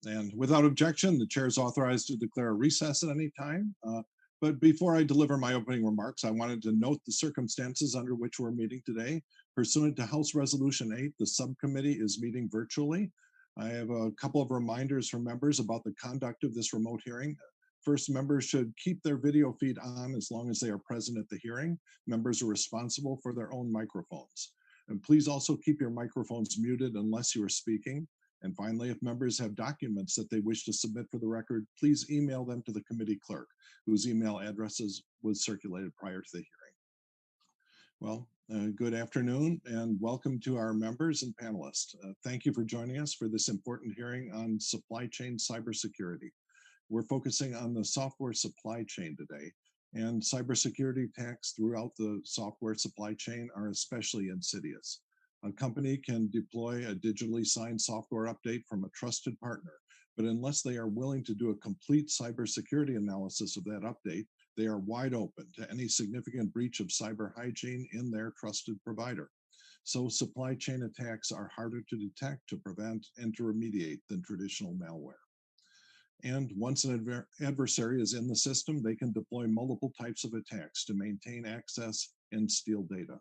And without objection, the chair is authorized to declare a recess at any time. But before I deliver my opening remarks, I wanted to note the circumstances under which we're meeting today. Pursuant to House Resolution 8, the subcommittee is meeting virtually. I have a couple of reminders for members about the conduct of this remote hearing. First, members should keep their video feed on as long as they are present at the hearing. Members are responsible for their own microphones. And please also keep your microphones muted unless you are speaking. And finally, if members have documents that they wish to submit for the record, please email them to the committee clerk, whose email addresses was circulated prior to the hearing. Well, good afternoon and welcome to our members and panelists. Thank you for joining us for this important hearing on supply chain cybersecurity. We're focusing on the software supply chain today, and cybersecurity attacks throughout the software supply chain are especially insidious. A company can deploy a digitally signed software update from a trusted partner, but unless they are willing to do a complete cybersecurity analysis of that update, they are wide open to any significant breach of cyber hygiene in their trusted provider. So supply chain attacks are harder to detect, to prevent, and to remediate than traditional malware. And once an adversary is in the system, they can deploy multiple types of attacks to maintain access and steal data.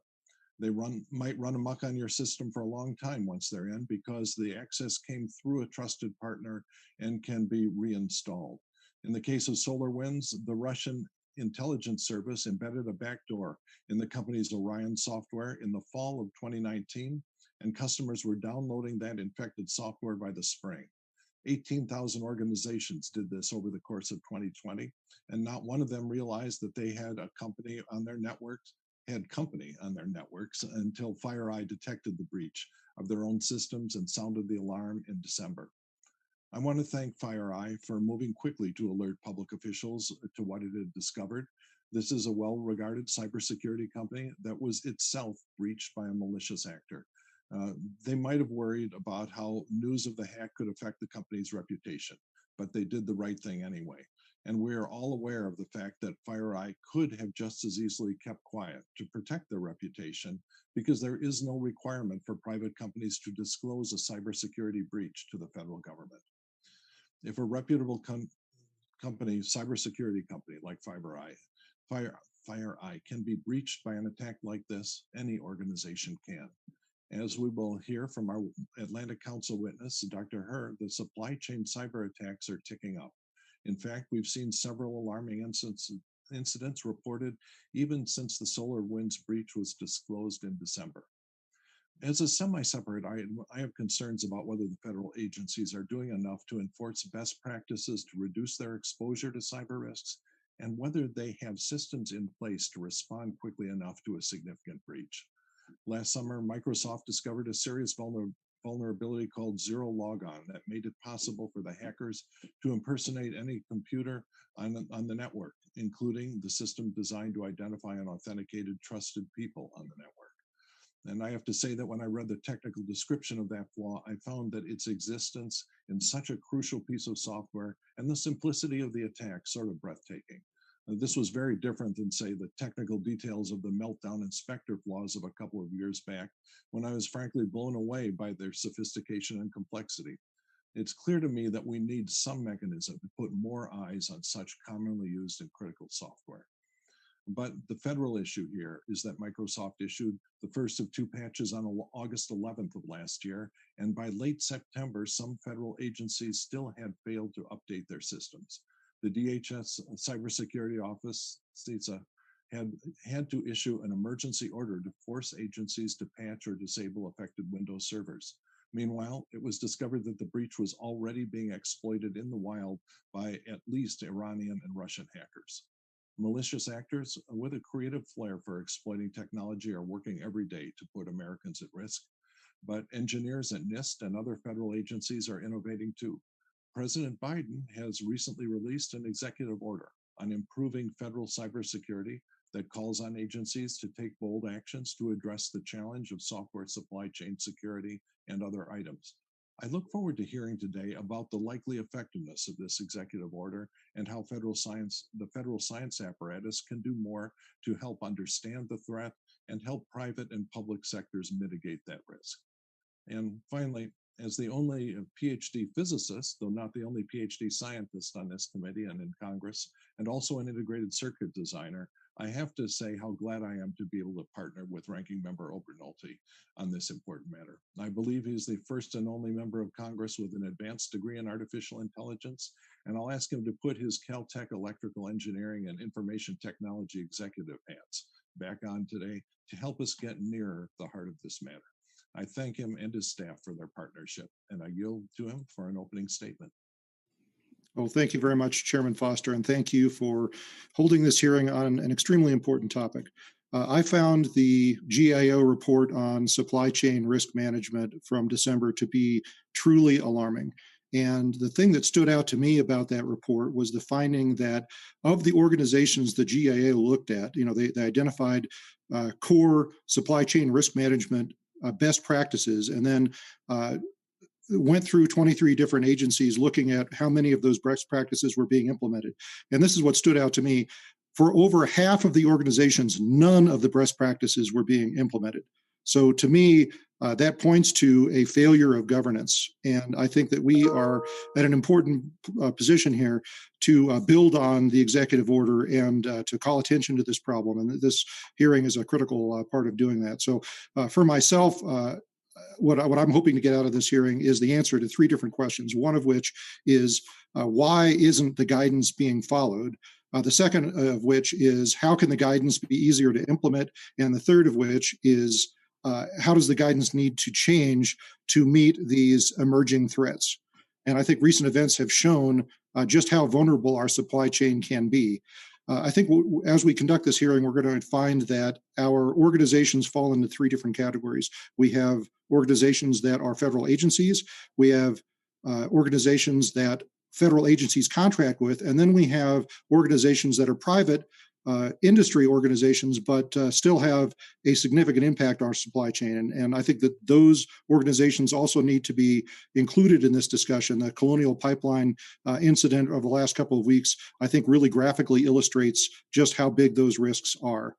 They might run amok on your system for a long time once they're in because the access came through a trusted partner and can be reinstalled. In the case of SolarWinds, the Russian intelligence service embedded a backdoor in the company's Orion software in the fall of 2019, and customers were downloading that infected software by the spring. 18,000 organizations did this over the course of 2020, and not one of them realized that they had company on their networks until FireEye detected the breach of their own systems and sounded the alarm in December. I want to thank FireEye for moving quickly to alert public officials to what it had discovered. This is a well-regarded cybersecurity company that was itself breached by a malicious actor. They might have worried about how news of the hack could affect the company's reputation, but they did the right thing anyway. And we are all aware of the fact that FireEye could have just as easily kept quiet to protect their reputation because there is no requirement for private companies to disclose a cybersecurity breach to the federal government. If a reputable company, cybersecurity company like FireEye can be breached by an attack like this, any organization can. As we will hear from our Atlantic Council witness, Dr. Herr, the supply chain cyber attacks are ticking up. In fact, we've seen several alarming incidents reported even since the SolarWinds breach was disclosed in December. As a semi-separate item, I have concerns about whether the federal agencies are doing enough to enforce best practices to reduce their exposure to cyber risks, and whether they have systems in place to respond quickly enough to a significant breach. Last summer, Microsoft discovered a serious vulnerability called Zero Logon that made it possible for the hackers to impersonate any computer on the network, including the system designed to identify unauthenticated, trusted people on the network. And I have to say that when I read the technical description of that flaw, I found that its existence in such a crucial piece of software and the simplicity of the attack sort of breathtaking. This was very different than, say, the technical details of the Meltdown inspector flaws of a couple of years back, when I was frankly blown away by their sophistication and complexity. It's clear to me that we need some mechanism to put more eyes on such commonly used and critical software. But the federal issue here is that Microsoft issued the first of two patches on August 11th of last year, and by late September, some federal agencies still had failed to update their systems. The DHS Cybersecurity Office CISA had to issue an emergency order to force agencies to patch or disable affected Windows servers. Meanwhile, it was discovered that the breach was already being exploited in the wild by at least Iranian and Russian hackers. Malicious actors with a creative flair for exploiting technology are working every day to put Americans at risk, but engineers at NIST and other federal agencies are innovating too. President Biden has recently released an executive order on improving federal cybersecurity that calls on agencies to take bold actions to address the challenge of software supply chain security and other items. I look forward to hearing today about the likely effectiveness of this executive order and how the federal science apparatus can do more to help understand the threat and help private and public sectors mitigate that risk. And finally, As the only PhD physicist, though not the only PhD scientist on this committee and in Congress, and also an integrated circuit designer, I have to say how glad I am to be able to partner with Ranking Member Obernolte on this important matter. I believe he's the first and only member of Congress with an advanced degree in artificial intelligence, and I'll ask him to put his Caltech electrical engineering and information technology executive hats back on today to help us get nearer the heart of this matter. I thank him and his staff for their partnership, and I yield to him for an opening statement. Well, thank you very much, Chairman Foster, and thank you for holding this hearing on an extremely important topic. I found the GIO report on supply chain risk management from December to be truly alarming. And the thing that stood out to me about that report was the finding that of the organizations the GIO looked at, they identified core supply chain risk management best practices, and then went through 23 different agencies looking at how many of those best practices were being implemented. And this is what stood out to me. For over half of the organizations, none of the best practices were being implemented. So to me, that points to a failure of governance. And I think that we are at an important position here to build on the executive order and to call attention to this problem. And this hearing is a critical part of doing that. So for myself, what I'm hoping to get out of this hearing is the answer to three different questions, one of which is why isn't the guidance being followed? The second of which is how can the guidance be easier to implement? And the third of which is how does the guidance need to change to meet these emerging threats? And I think recent events have shown just how vulnerable our supply chain can be. I think as we conduct this hearing, we're going to find that our organizations fall into three different categories. We have organizations that are federal agencies. We have organizations that federal agencies contract with. And then we have organizations that are private industry organizations, but still have a significant impact on our supply chain. And I think that those organizations also need to be included in this discussion. The Colonial Pipeline incident of the last couple of weeks, I think, really graphically illustrates just how big those risks are.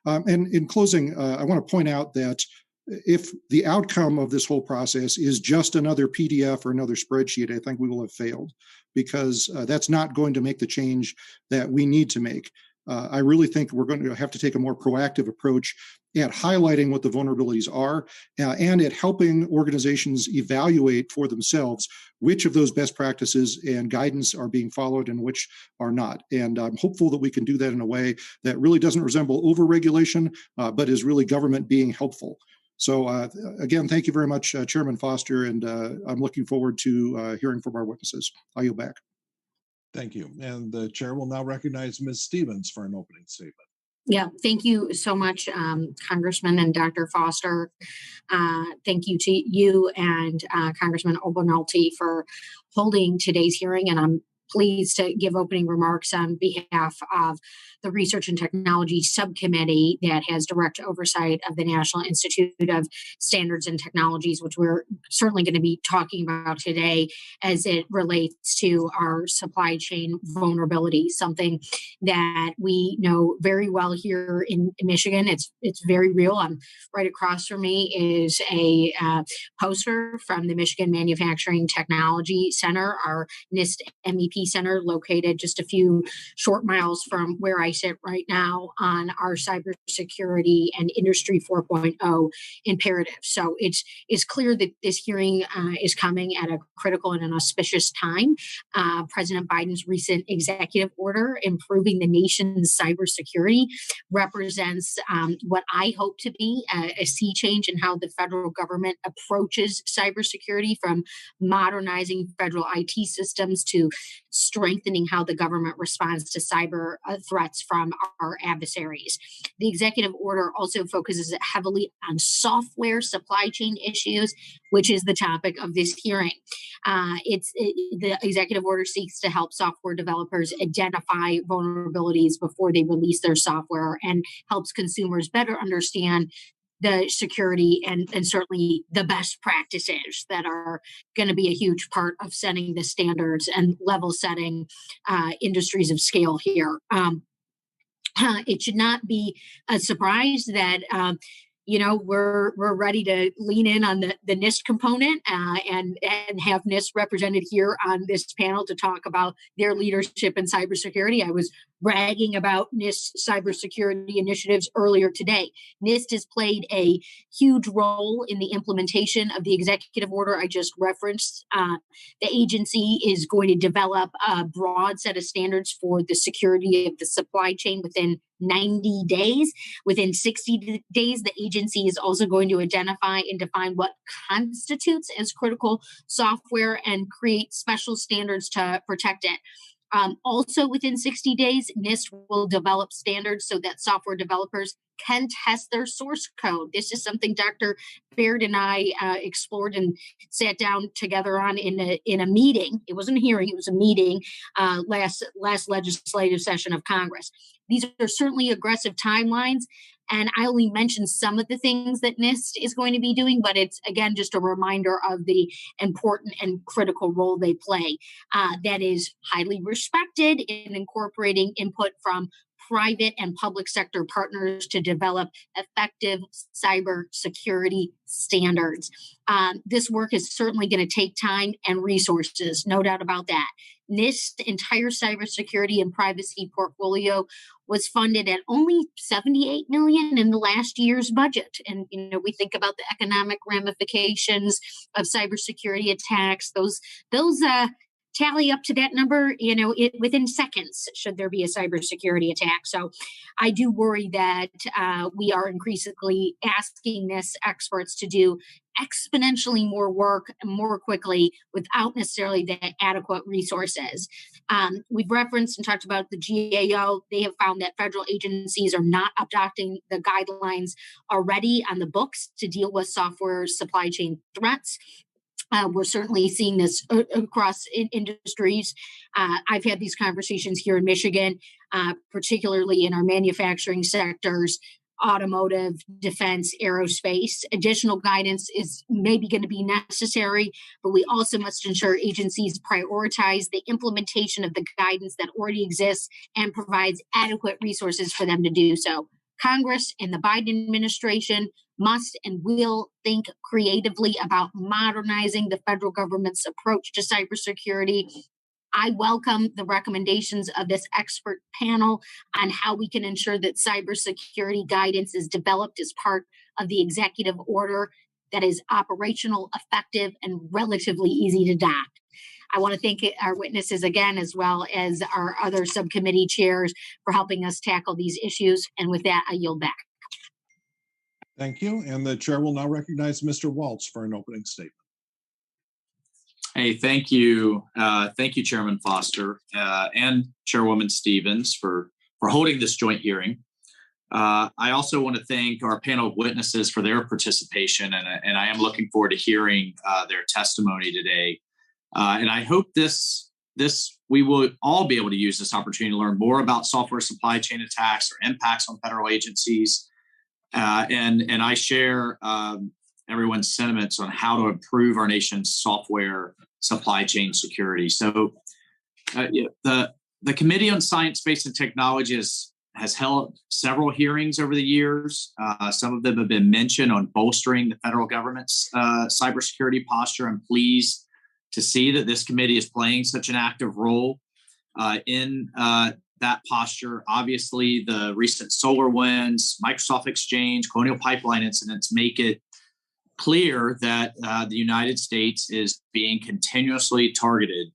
And in closing, I want to point out that if the outcome of this whole process is just another PDF or another spreadsheet, I think we will have failed, because that's not going to make the change that we need to make. I really think we're going to have to take a more proactive approach at highlighting what the vulnerabilities are and at helping organizations evaluate for themselves which of those best practices and guidance are being followed and which are not. And I'm hopeful that we can do that in a way that really doesn't resemble over-regulation, but is really government being helpful. So again, thank you very much, Chairman Foster, and I'm looking forward to hearing from our witnesses. I yield back. Thank you. And the chair will now recognize Ms. Stevens for an opening statement. Yeah, thank you so much, Congressman and Dr. Foster. Thank you to you and Congressman Obernolte for holding today's hearing, and I'm pleased to give opening remarks on behalf of the Research and Technology Subcommittee that has direct oversight of the National Institute of Standards and Technologies, which we're certainly going to be talking about today as it relates to our supply chain vulnerability, something that we know very well here in Michigan. It's very real. Right across from me is a poster from the Michigan Manufacturing Technology Center, our NIST MEP Center, located just a few short miles from where I sit right now on our cybersecurity and Industry 4.0 imperative. So it's clear that this hearing is coming at a critical and an auspicious time. President Biden's recent executive order improving the nation's cybersecurity represents what I hope to be a sea change in how the federal government approaches cybersecurity, from modernizing federal IT systems to strengthening how the government responds to cyber threats from our adversaries. The executive order also focuses heavily on software supply chain issues, which is the topic of this hearing. The executive order seeks to help software developers identify vulnerabilities before they release their software and helps consumers better understand the security and certainly the best practices that are going to be a huge part of setting the standards and level setting industries of scale here. It should not be a surprise that we're ready to lean in on the NIST component and have NIST represented here on this panel to talk about their leadership in cybersecurity. I was bragging about NIST cybersecurity initiatives earlier today. NIST has played a huge role in the implementation of the executive order I just referenced. The agency is going to develop a broad set of standards for the security of the supply chain within 90 days. Within 60 days, the agency is also going to identify and define what constitutes as critical software and create special standards to protect it. Also, within 60 days, NIST will develop standards so that software developers can test their source code. This is something Dr. Baird and I explored and sat down together on in a meeting. It wasn't a hearing; it was a meeting last legislative session of Congress. These are certainly aggressive timelines, and I only mentioned some of the things that NIST is going to be doing, but it's, again, just a reminder of the important and critical role they play that is highly respected in incorporating input from private and public sector partners to develop effective cybersecurity standards. This work is certainly going to take time and resources, no doubt about that. NIST's entire cybersecurity and privacy portfolio was funded at only $78 million in the last year's budget. And, we think about the economic ramifications of cybersecurity attacks. Those tally up to that number, within seconds, should there be a cybersecurity attack. So I do worry that we are increasingly asking NIST experts to do exponentially more work more quickly without necessarily the adequate resources. We've referenced and talked about the GAO. They have found that federal agencies are not adopting the guidelines already on the books to deal with software supply chain threats. We're certainly seeing this across industries. I've had these conversations here in Michigan, particularly in our manufacturing sectors, automotive, defense, aerospace. Additional guidance is maybe going to be necessary, but we also must ensure agencies prioritize the implementation of the guidance that already exists and provides adequate resources for them to do so. Congress and the Biden administration must and will think creatively about modernizing the federal government's approach to cybersecurity. I welcome the recommendations of this expert panel on how we can ensure that cybersecurity guidance is developed as part of the executive order that is operational, effective, and relatively easy to adopt. I want to thank our witnesses again, as well as our other subcommittee chairs, for helping us tackle these issues. And with that, I yield back. Thank you. And the chair will now recognize Mr. Waltz for an opening statement. Hey, thank you. Thank you, Chairman Foster and Chairwoman Stevens for holding this joint hearing. I also want to thank our panel of witnesses for their participation, and I am looking forward to hearing their testimony today. And I hope we will all be able to use this opportunity to learn more about software supply chain attacks or impacts on federal agencies. And I share everyone's sentiments on how to improve our nation's software supply chain security. So the Committee on Science, Space, and Technology has held several hearings over the years. Some of them have been mentioned on bolstering the federal government's cybersecurity posture. I'm pleased to see that this committee is playing such an active role in that posture. Obviously, the recent SolarWinds, Microsoft Exchange, Colonial Pipeline incidents make it clear that the United States is being continuously targeted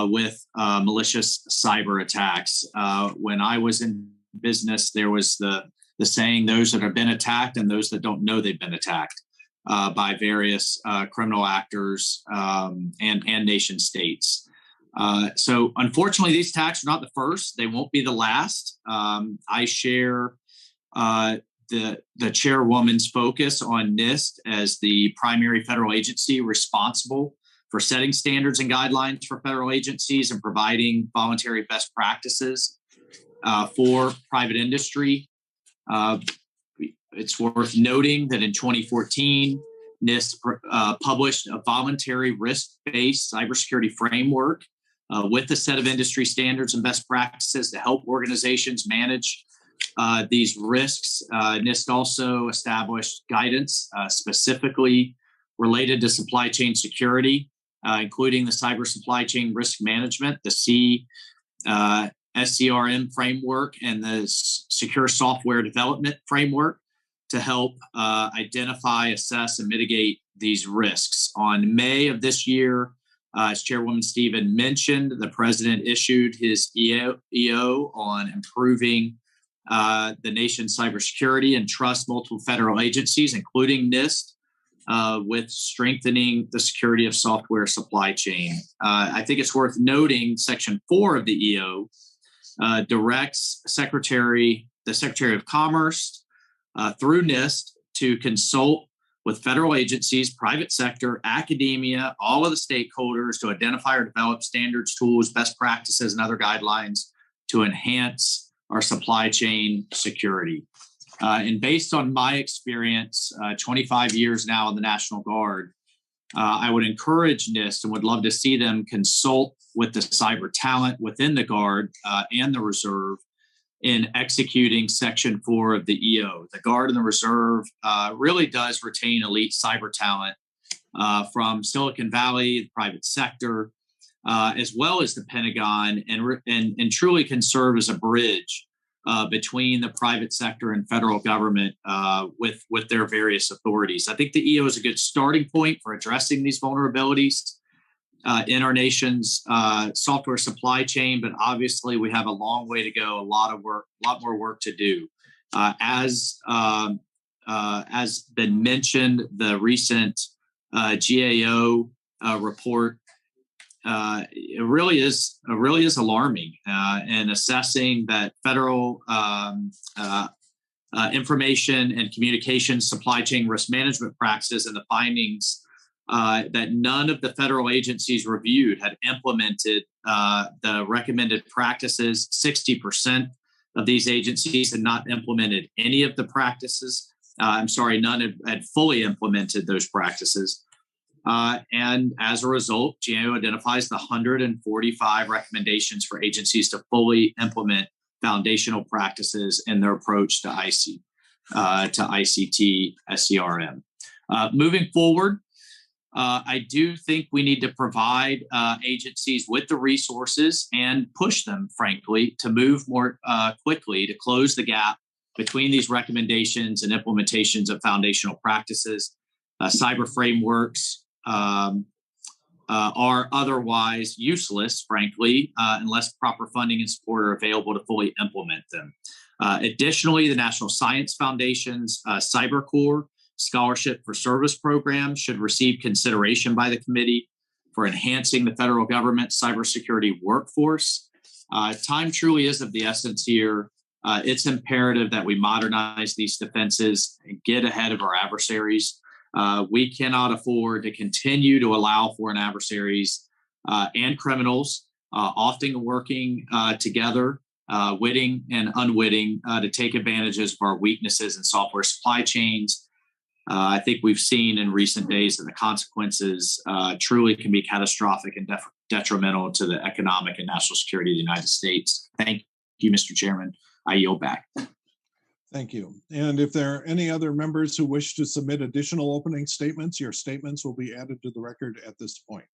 with malicious cyber attacks. When I was in business, there was the saying, those that have been attacked and those that don't know they've been attacked by various criminal actors and nation states. So unfortunately, these attacks are not the first. They won't be the last. I share the chairwoman's focus on NIST as the primary federal agency responsible for setting standards and guidelines for federal agencies and providing voluntary best practices for private industry. It's worth noting that in 2014, NIST published a voluntary risk-based cybersecurity framework with a set of industry standards and best practices to help organizations manage these risks. NIST also established guidance specifically related to supply chain security, including the cyber supply chain risk management, the SCRM framework, and the secure software development framework to help identify, assess, and mitigate these risks. On May of this year, as Chairwoman Stephen mentioned, the President issued his EO on improving the nation's cybersecurity and trust multiple federal agencies, including NIST, with strengthening the security of software supply chain. I think it's worth noting Section 4 of the EO directs the Secretary of Commerce through NIST to consult with federal agencies, private sector, academia, all of the stakeholders to identify or develop standards, tools, best practices, and other guidelines to enhance our supply chain security. And based on my experience, 25 years now in the National Guard, I would encourage NIST and would love to see them consult with the cyber talent within the Guard and the Reserve in executing Section 4 of the EO. The Guard and the Reserve really does retain elite cyber talent from Silicon Valley, the private sector, as well as the Pentagon, and truly can serve as a bridge between the private sector and federal government with their various authorities. I think the EO is a good starting point for addressing these vulnerabilities in our nation's software supply chain, but obviously we have a long way to go, a lot more work to do. As been mentioned, the recent GAO report it really is alarming in assessing that federal information and communication supply chain risk management practices, and the findings that none of the federal agencies reviewed had implemented the recommended practices. 60% of these agencies had not implemented any of the practices. None had fully implemented those practices. And as a result, GAO identifies the 145 recommendations for agencies to fully implement foundational practices in their approach to ICT SCRM. Moving forward, I do think we need to provide agencies with the resources and push them, frankly, to move more quickly to close the gap between these recommendations and implementations of foundational practices. Cyber frameworks are otherwise useless, frankly, unless proper funding and support are available to fully implement them. Additionally, the National Science Foundation's Cyber Corps Scholarship for Service program should receive consideration by the committee for enhancing the federal government's cybersecurity workforce. Time truly is of the essence here. It's imperative that we modernize these defenses and get ahead of our adversaries. We cannot afford to continue to allow foreign adversaries and criminals, often working together, witting and unwitting, to take advantages of our weaknesses in software supply chains. I think we've seen in recent days that the consequences truly can be catastrophic and detrimental to the economic and national security of the United States. Thank you, Mr. Chairman. I yield back. Thank you. And if there are any other members who wish to submit additional opening statements, your statements will be added to the record at this point.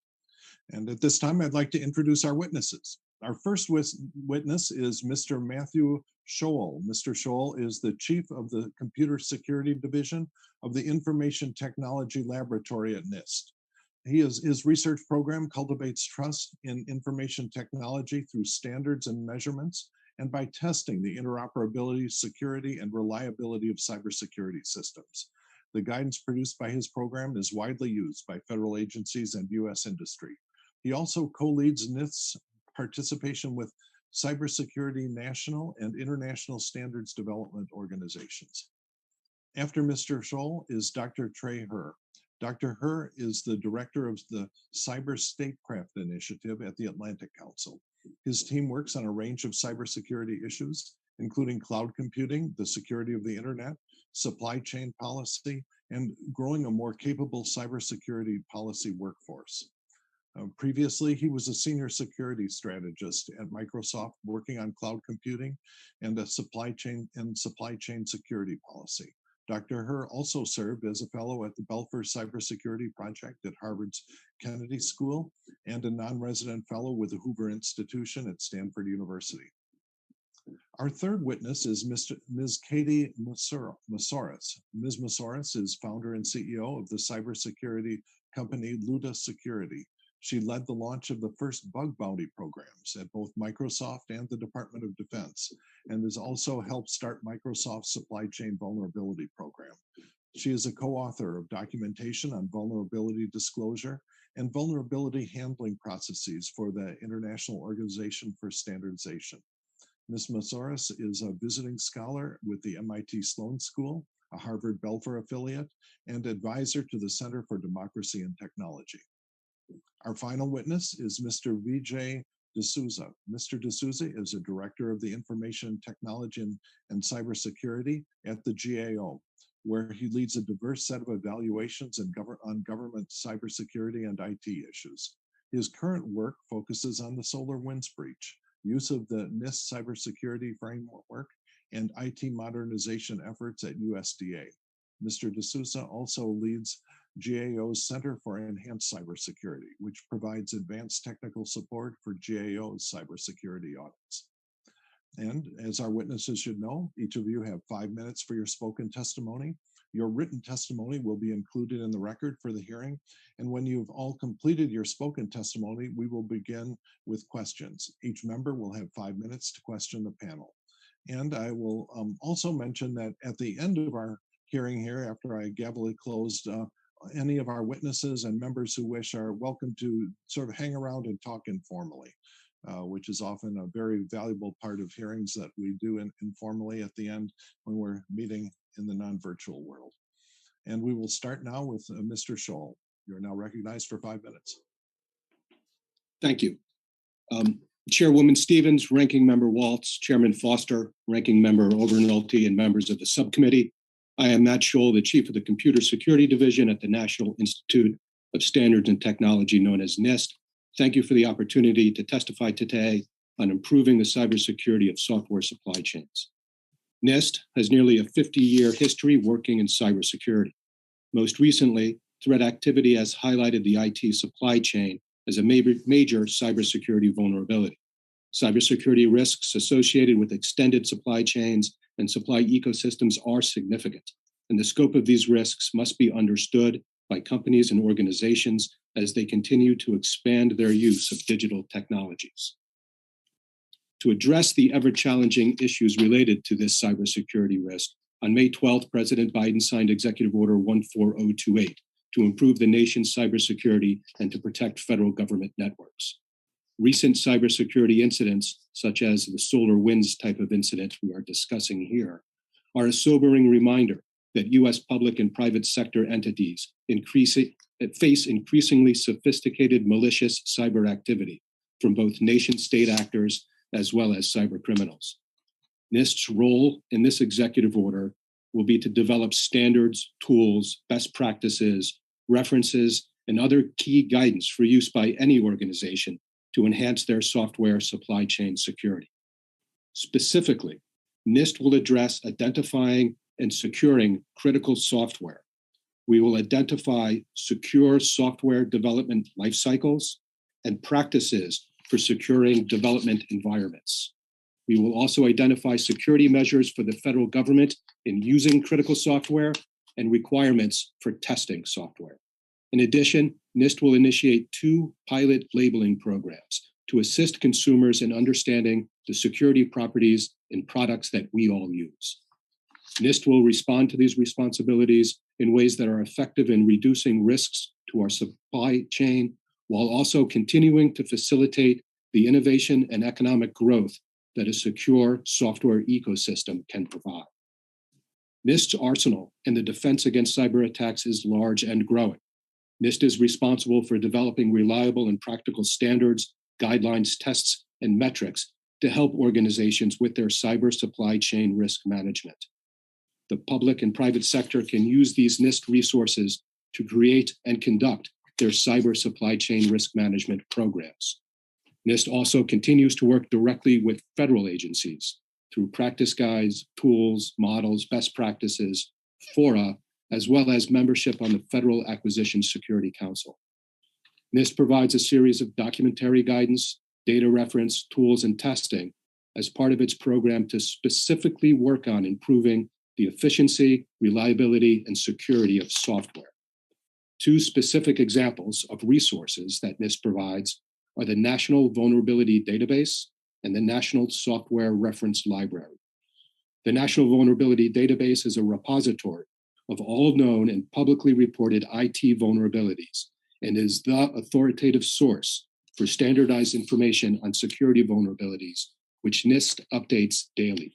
And at this time, I'd like to introduce our witnesses. Our first witness is Mr. Matthew Scholl. Mr. Scholl is the Chief of the Computer Security Division of the Information Technology Laboratory at NIST. His research program cultivates trust in information technology through standards and measurements, and by testing the interoperability, security, and reliability of cybersecurity systems. The guidance produced by his program is widely used by federal agencies and U.S. industry. He also co-leads NIST's participation with cybersecurity national and international standards development organizations. After Mr. Scholl is Dr. Trey Herr. Dr. Herr is the director of the Cyber Statecraft Initiative at the Atlantic Council. His team works on a range of cybersecurity issues, including cloud computing, the security of the internet, supply chain policy, and growing a more capable cybersecurity policy workforce. Previously, he was a senior security strategist at Microsoft working on cloud computing and supply chain security policy. Dr. Herr also served as a fellow at the Belfer Cybersecurity Project at Harvard's Kennedy School and a non-resident fellow with the Hoover Institution at Stanford University. Our third witness is Ms. Katie Masouras. Ms. Masouras is founder and CEO of the cybersecurity company Luda Security. She led the launch of the first bug bounty programs at both Microsoft and the Department of Defense, and has also helped start Microsoft's supply chain vulnerability program. She is a co-author of documentation on vulnerability disclosure and vulnerability handling processes for the International Organization for Standardization. Ms. Masouras is a visiting scholar with the MIT Sloan School, a Harvard Belfer affiliate, and advisor to the Center for Democracy and Technology. Our final witness is Mr. Vijay D'souza. Mr. D'souza is a director of the Information Technology and Cybersecurity at the GAO, where he leads a diverse set of evaluations on government cybersecurity and IT issues. His current work focuses on the SolarWinds breach, use of the NIST cybersecurity framework, and IT modernization efforts at USDA. Mr. D'souza also leads GAO's Center for Enhanced Cybersecurity, which provides advanced technical support for GAO's cybersecurity audits. And as our witnesses should know, each of you have 5 minutes for your spoken testimony. Your written testimony will be included in the record for the hearing. And when you've all completed your spoken testimony, we will begin with questions. Each member will have 5 minutes to question the panel. And I will also mention that at the end of our hearing here, after I gavel it closed, any of our witnesses and members who wish are welcome to sort of hang around and talk informally, which is often a very valuable part of hearings that we do informally at the end when we're meeting in the non-virtual world. And we will start now with Mr. Scholl. You're now recognized for 5 minutes. Thank you. Chairwoman Stevens, Ranking Member Waltz, Chairman Foster, Ranking Member Obernolte, and members of the subcommittee. I am Matt Scholl, the Chief of the Computer Security Division at the National Institute of Standards and Technology, known as NIST. Thank you for the opportunity to testify today on improving the cybersecurity of software supply chains. NIST has nearly a 50-year history working in cybersecurity. Most recently, threat activity has highlighted the IT supply chain as a major cybersecurity vulnerability. Cybersecurity risks associated with extended supply chains and supply ecosystems are significant, and the scope of these risks must be understood by companies and organizations as they continue to expand their use of digital technologies. To address the ever-challenging issues related to this cybersecurity risk, on May 12th, President Biden signed Executive Order 14028 to improve the nation's cybersecurity and to protect federal government networks. Recent cybersecurity incidents, such as the SolarWinds type of incident we are discussing here, are a sobering reminder that U.S. public and private sector entities face increasingly sophisticated malicious cyber activity from both nation-state actors as well as cyber criminals. NIST's role in this executive order will be to develop standards, tools, best practices, references, and other key guidance for use by any organization to enhance their software supply chain security. Specifically, NIST will address identifying and securing critical software. We will identify secure software development lifecycles and practices for securing development environments. We will also identify security measures for the federal government in using critical software and requirements for testing software. In addition, NIST will initiate 2 pilot labeling programs to assist consumers in understanding the security properties in products that we all use. NIST will respond to these responsibilities in ways that are effective in reducing risks to our supply chain, while also continuing to facilitate the innovation and economic growth that a secure software ecosystem can provide. NIST's arsenal in the defense against cyber attacks is large and growing. NIST is responsible for developing reliable and practical standards, guidelines, tests, and metrics to help organizations with their cyber supply chain risk management. The public and private sector can use these NIST resources to create and conduct their cyber supply chain risk management programs. NIST also continues to work directly with federal agencies through practice guides, tools, models, best practices, fora, as well as membership on the Federal Acquisition Security Council. NIST provides a series of documentary guidance, data reference, tools, and testing as part of its program to specifically work on improving the efficiency, reliability, and security of software. Two specific examples of resources that NIST provides are the National Vulnerability Database and the National Software Reference Library. The National Vulnerability Database is a repository of all known and publicly reported IT vulnerabilities and is the authoritative source for standardized information on security vulnerabilities, which NIST updates daily.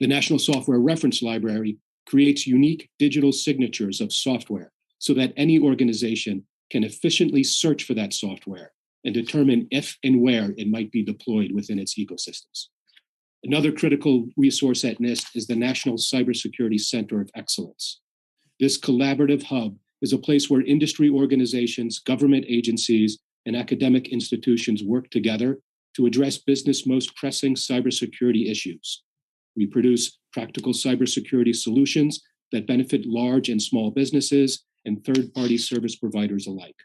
The National Software Reference Library creates unique digital signatures of software so that any organization can efficiently search for that software and determine if and where it might be deployed within its ecosystems. Another critical resource at NIST is the National Cybersecurity Center of Excellence. This collaborative hub is a place where industry organizations, government agencies, and academic institutions work together to address business' most pressing cybersecurity issues. We produce practical cybersecurity solutions that benefit large and small businesses and third-party service providers alike.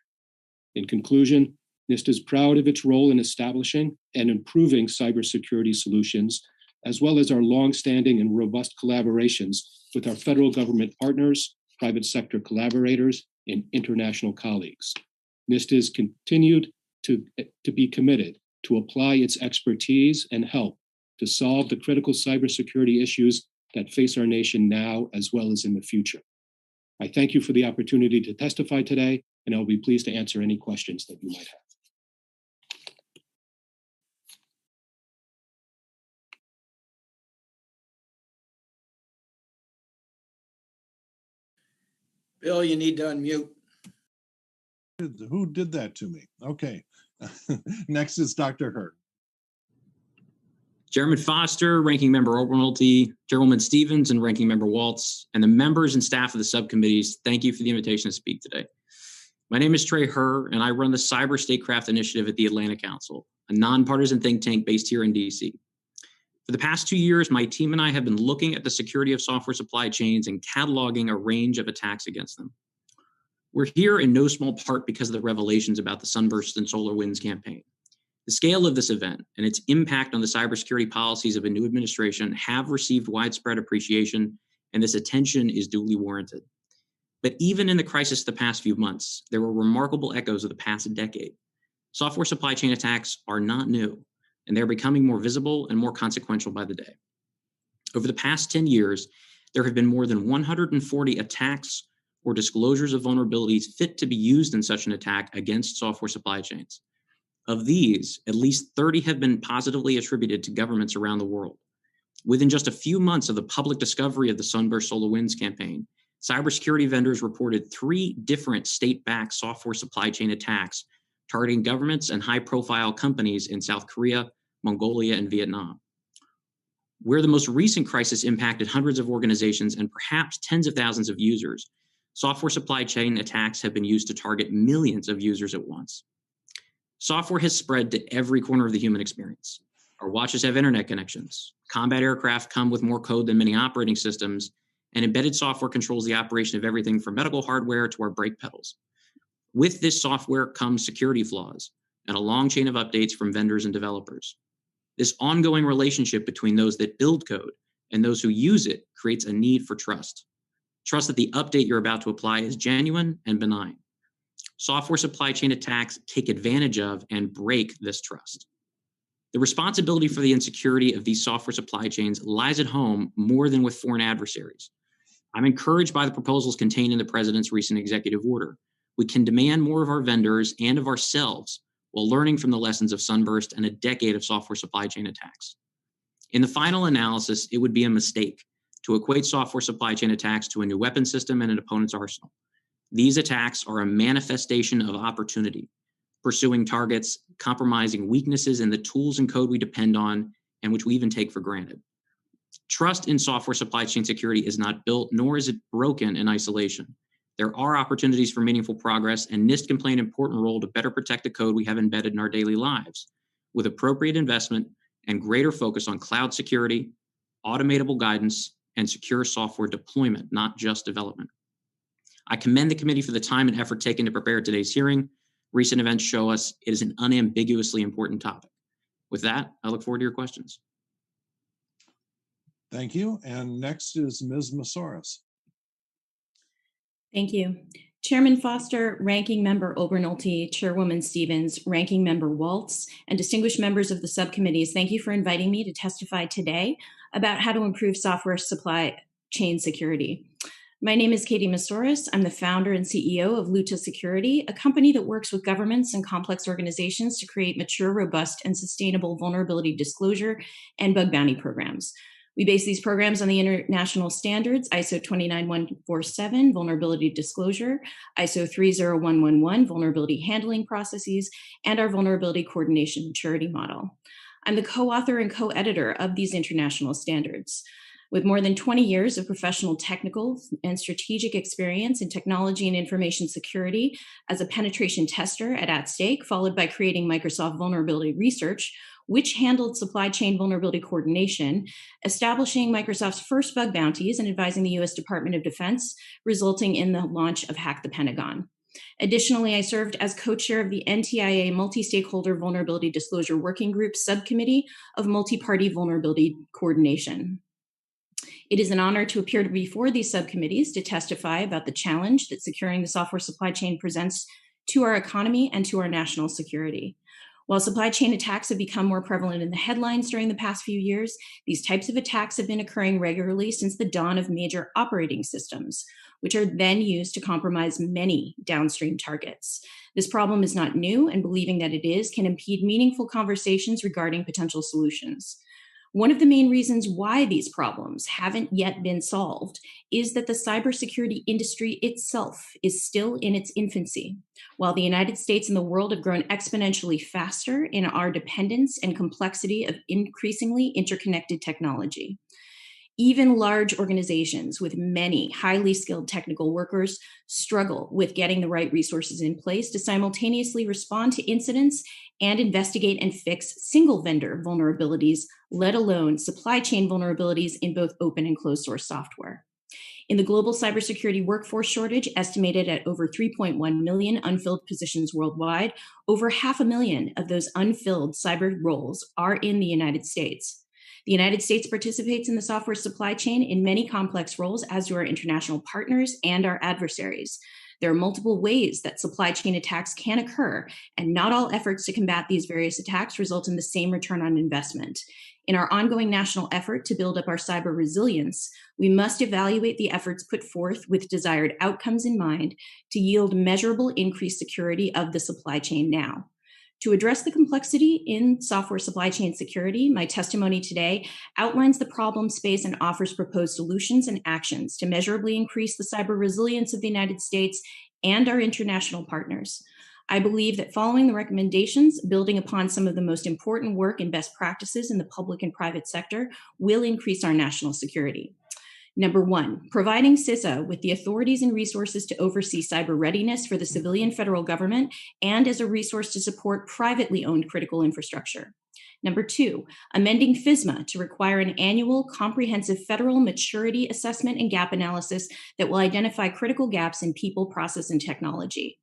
In conclusion, NIST is proud of its role in establishing and improving cybersecurity solutions, as well as our longstanding and robust collaborations with our federal government partners, private sector collaborators, and international colleagues. NIST has continued to be committed to apply its expertise and help to solve the critical cybersecurity issues that face our nation now as well as in the future. I thank you for the opportunity to testify today, and I'll be pleased to answer any questions that you might have. Bill, you need to unmute. Who did that to me? Okay. Next is Dr. Herr. Chairman Foster, Ranking Member Obernolte, Chairwoman Stevens, and Ranking Member Waltz, and the members and staff of the subcommittees, thank you for the invitation to speak today. My name is Trey Herr, and I run the Cyber Statecraft Initiative at the Atlantic Council, a nonpartisan think tank based here in DC. For the past 2 years, my team and I have been looking at the security of software supply chains and cataloging a range of attacks against them. We're here in no small part because of the revelations about the Sunburst and SolarWinds campaign. The scale of this event and its impact on the cybersecurity policies of a new administration have received widespread appreciation, and this attention is duly warranted. But even in the crisis of the past few months, there were remarkable echoes of the past decade. Software supply chain attacks are not new, and they're becoming more visible and more consequential by the day. Over the past 10 years, there have been more than 140 attacks or disclosures of vulnerabilities fit to be used in such an attack against software supply chains. Of these, at least 30 have been positively attributed to governments around the world. Within just a few months of the public discovery of the Sunburst SolarWinds campaign, cybersecurity vendors reported 3 different state-backed software supply chain attacks targeting governments and high-profile companies in South Korea, Mongolia, and Vietnam. Where the most recent crisis impacted hundreds of organizations and perhaps tens of thousands of users, software supply chain attacks have been used to target millions of users at once. Software has spread to every corner of the human experience. Our watches have internet connections. Combat aircraft come with more code than many operating systems, and embedded software controls the operation of everything from medical hardware to our brake pedals. With this software comes security flaws and a long chain of updates from vendors and developers. This ongoing relationship between those that build code and those who use it creates a need for trust. Trust that the update you're about to apply is genuine and benign. Software supply chain attacks take advantage of and break this trust. The responsibility for the insecurity of these software supply chains lies at home more than with foreign adversaries. I'm encouraged by the proposals contained in the President's recent executive order. We can demand more of our vendors and of ourselves while learning from the lessons of Sunburst and a decade of software supply chain attacks. In the final analysis, it would be a mistake to equate software supply chain attacks to a new weapon system and an opponent's arsenal. These attacks are a manifestation of opportunity, pursuing targets, compromising weaknesses in the tools and code we depend on and which we even take for granted. Trust in software supply chain security is not built, nor is it broken in isolation. There are opportunities for meaningful progress, and NIST can play an important role to better protect the code we have embedded in our daily lives, with appropriate investment and greater focus on cloud security, automatable guidance, and secure software deployment, not just development. I commend the committee for the time and effort taken to prepare today's hearing. Recent events show us it is an unambiguously important topic. With that, I look forward to your questions. Thank you. And next is Ms. Massoris. Thank you. Chairman Foster, Ranking Member Obernolte, Chairwoman Stevens, Ranking Member Waltz, and distinguished members of the subcommittees, thank you for inviting me to testify today about how to improve software supply chain security. My name is Katie Massoris. I'm the founder and CEO of Luta Security, a company that works with governments and complex organizations to create mature, robust, and sustainable vulnerability disclosure and bug bounty programs. We base these programs on the international standards, ISO 29147, vulnerability disclosure, ISO 30111, vulnerability handling processes, and our vulnerability coordination maturity model. I'm the co-author and co-editor of these international standards. With more than 20 years of professional technical and strategic experience in technology and information security as a penetration tester at Stake, followed by creating Microsoft Vulnerability Research, which handled supply chain vulnerability coordination, establishing Microsoft's first bug bounties and advising the US Department of Defense, resulting in the launch of Hack the Pentagon. Additionally, I served as co-chair of the NTIA Multi-Stakeholder Vulnerability Disclosure Working Group Subcommittee of Multi-Party Vulnerability Coordination. It is an honor to appear before these subcommittees to testify about the challenge that securing the software supply chain presents to our economy and to our national security. While supply chain attacks have become more prevalent in the headlines during the past few years, these types of attacks have been occurring regularly since the dawn of major operating systems, which are then used to compromise many downstream targets. This problem is not new, and believing that it is can impede meaningful conversations regarding potential solutions. One of the main reasons why these problems haven't yet been solved is that the cybersecurity industry itself is still in its infancy. While the United States and the world have grown exponentially faster in our dependence and complexity of increasingly interconnected technology. Even large organizations with many highly skilled technical workers struggle with getting the right resources in place to simultaneously respond to incidents and investigate and fix single vendor vulnerabilities, let alone supply chain vulnerabilities in both open and closed source software. In the global cybersecurity workforce shortage, estimated at over 3.1 million unfilled positions worldwide, over 500,000 of those unfilled cyber roles are in the United States. The United States participates in the software supply chain in many complex roles, as do our international partners and our adversaries. There are multiple ways that supply chain attacks can occur, and not all efforts to combat these various attacks result in the same return on investment. In our ongoing national effort to build up our cyber resilience, we must evaluate the efforts put forth with desired outcomes in mind to yield measurable increased security of the supply chain now. To address the complexity in software supply chain security, my testimony today outlines the problem space and offers proposed solutions and actions to measurably increase the cyber resilience of the United States and our international partners. I believe that following the recommendations, building upon some of the most important work and best practices in the public and private sector will increase our national security. Number one, providing CISA with the authorities and resources to oversee cyber readiness for the civilian federal government and as a resource to support privately owned critical infrastructure. Number two, amending FISMA to require an annual comprehensive federal maturity assessment and gap analysis that will identify critical gaps in people, process, and technology.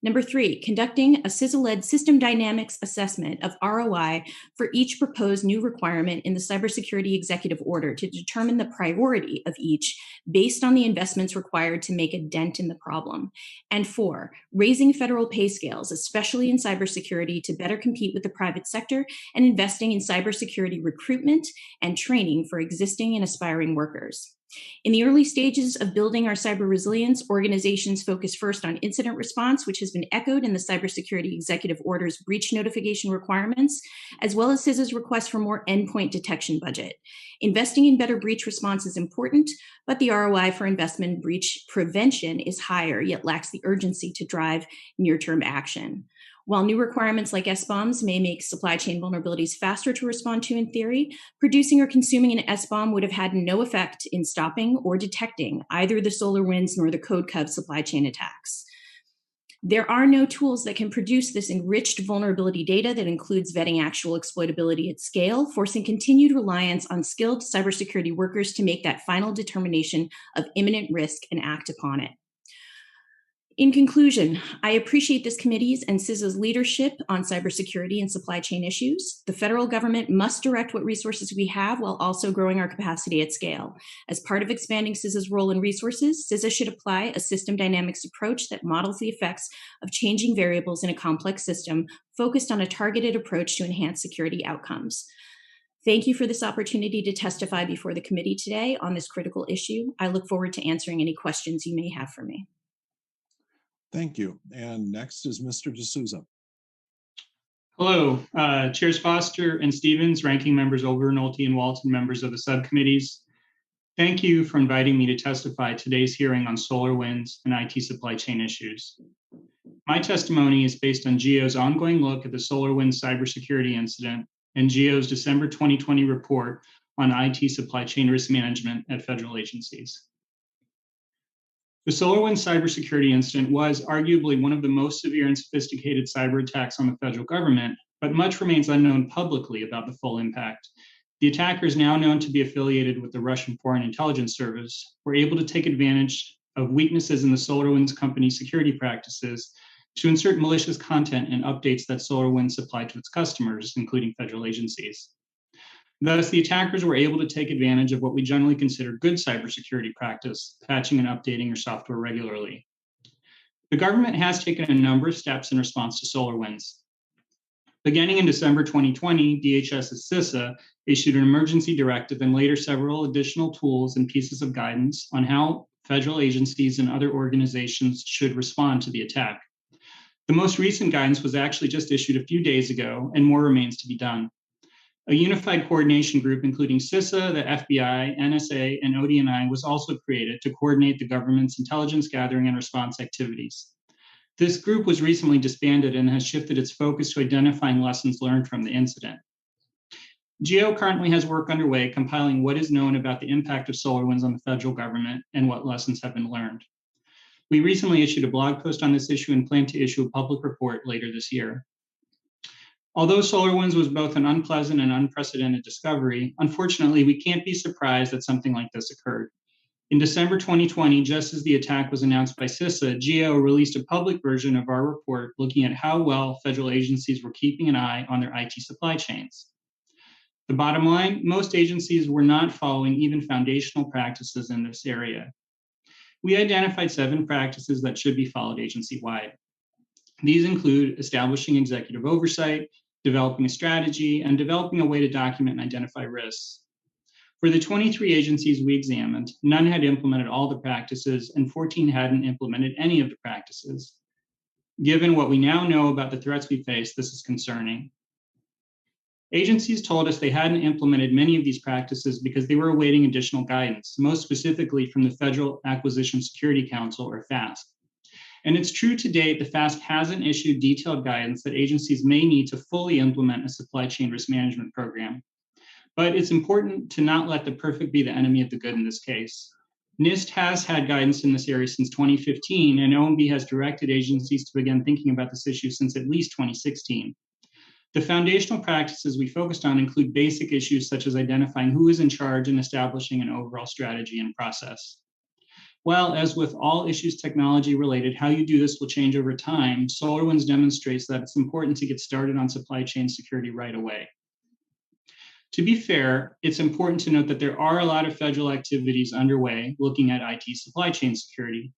Number three, conducting a CISA-led system dynamics assessment of ROI for each proposed new requirement in the Cybersecurity Executive Order to determine the priority of each based on the investments required to make a dent in the problem. And four, raising federal pay scales, especially in cybersecurity, to better compete with the private sector and investing in cybersecurity recruitment and training for existing and aspiring workers. In the early stages of building our cyber resilience, organizations focus first on incident response, which has been echoed in the Cybersecurity Executive Order's breach notification requirements, as well as CISA's request for more endpoint detection budget. Investing in better breach response is important, but the ROI for investment in breach prevention is higher, yet lacks the urgency to drive near-term action. While new requirements like SBOMs may make supply chain vulnerabilities faster to respond to in theory, producing or consuming an SBOM would have had no effect in stopping or detecting either the SolarWinds nor the CodeCov supply chain attacks. There are no tools that can produce this enriched vulnerability data that includes vetting actual exploitability at scale, forcing continued reliance on skilled cybersecurity workers to make that final determination of imminent risk and act upon it. In conclusion, I appreciate this committee's and CISA's leadership on cybersecurity and supply chain issues. The federal government must direct what resources we have while also growing our capacity at scale. As part of expanding CISA's role and resources, CISA should apply a system dynamics approach that models the effects of changing variables in a complex system, focused on a targeted approach to enhance security outcomes. Thank you for this opportunity to testify before the committee today on this critical issue. I look forward to answering any questions you may have for me. Thank you. And next is Mr. D'Souza. Hello, Chairs Foster and Stevens, ranking members Nolte and Walton, members of the subcommittees. Thank you for inviting me to testify at today's hearing on SolarWinds and IT supply chain issues. My testimony is based on GEO's ongoing look at the SolarWinds cybersecurity incident and GEO's December 2020 report on IT supply chain risk management at federal agencies. The SolarWinds cybersecurity incident was arguably one of the most severe and sophisticated cyber attacks on the federal government, but much remains unknown publicly about the full impact. The attackers, now known to be affiliated with the Russian Foreign Intelligence Service, were able to take advantage of weaknesses in the SolarWinds company's security practices to insert malicious content and updates that SolarWinds supplied to its customers, including federal agencies. Thus, the attackers were able to take advantage of what we generally consider good cybersecurity practice, patching and updating your software regularly. The government has taken a number of steps in response to SolarWinds. Beginning in December 2020, DHS's CISA issued an emergency directive and later several additional tools and pieces of guidance on how federal agencies and other organizations should respond to the attack. The most recent guidance was actually just issued a few days ago, and more remains to be done. A unified coordination group, including CISA, the FBI, NSA, and ODNI, was also created to coordinate the government's intelligence gathering and response activities. This group was recently disbanded and has shifted its focus to identifying lessons learned from the incident. GEO currently has work underway compiling what is known about the impact of SolarWinds on the federal government and what lessons have been learned. We recently issued a blog post on this issue and plan to issue a public report later this year. Although SolarWinds was both an unpleasant and unprecedented discovery, unfortunately, we can't be surprised that something like this occurred. In December 2020, just as the attack was announced by CISA, GEO released a public version of our report looking at how well federal agencies were keeping an eye on their IT supply chains. The bottom line, most agencies were not following even foundational practices in this area. We identified 7 practices that should be followed agency-wide. These include establishing executive oversight, developing a strategy, and developing a way to document and identify risks. For the 23 agencies we examined, none had implemented all the practices and 14 hadn't implemented any of the practices. Given what we now know about the threats we face, this is concerning. Agencies told us they hadn't implemented many of these practices because they were awaiting additional guidance, most specifically from the Federal Acquisition Security Council, or FASC. And it's true to date, the FASC hasn't issued detailed guidance that agencies may need to fully implement a supply chain risk management program. But it's important to not let the perfect be the enemy of the good in this case. NIST has had guidance in this area since 2015, and OMB has directed agencies to begin thinking about this issue since at least 2016. The foundational practices we focused on include basic issues such as identifying who is in charge and establishing an overall strategy and process. Well, as with all issues technology related, how you do this will change over time. SolarWinds demonstrates that it's important to get started on supply chain security right away. To be fair, it's important to note that there are a lot of federal activities underway looking at IT supply chain security.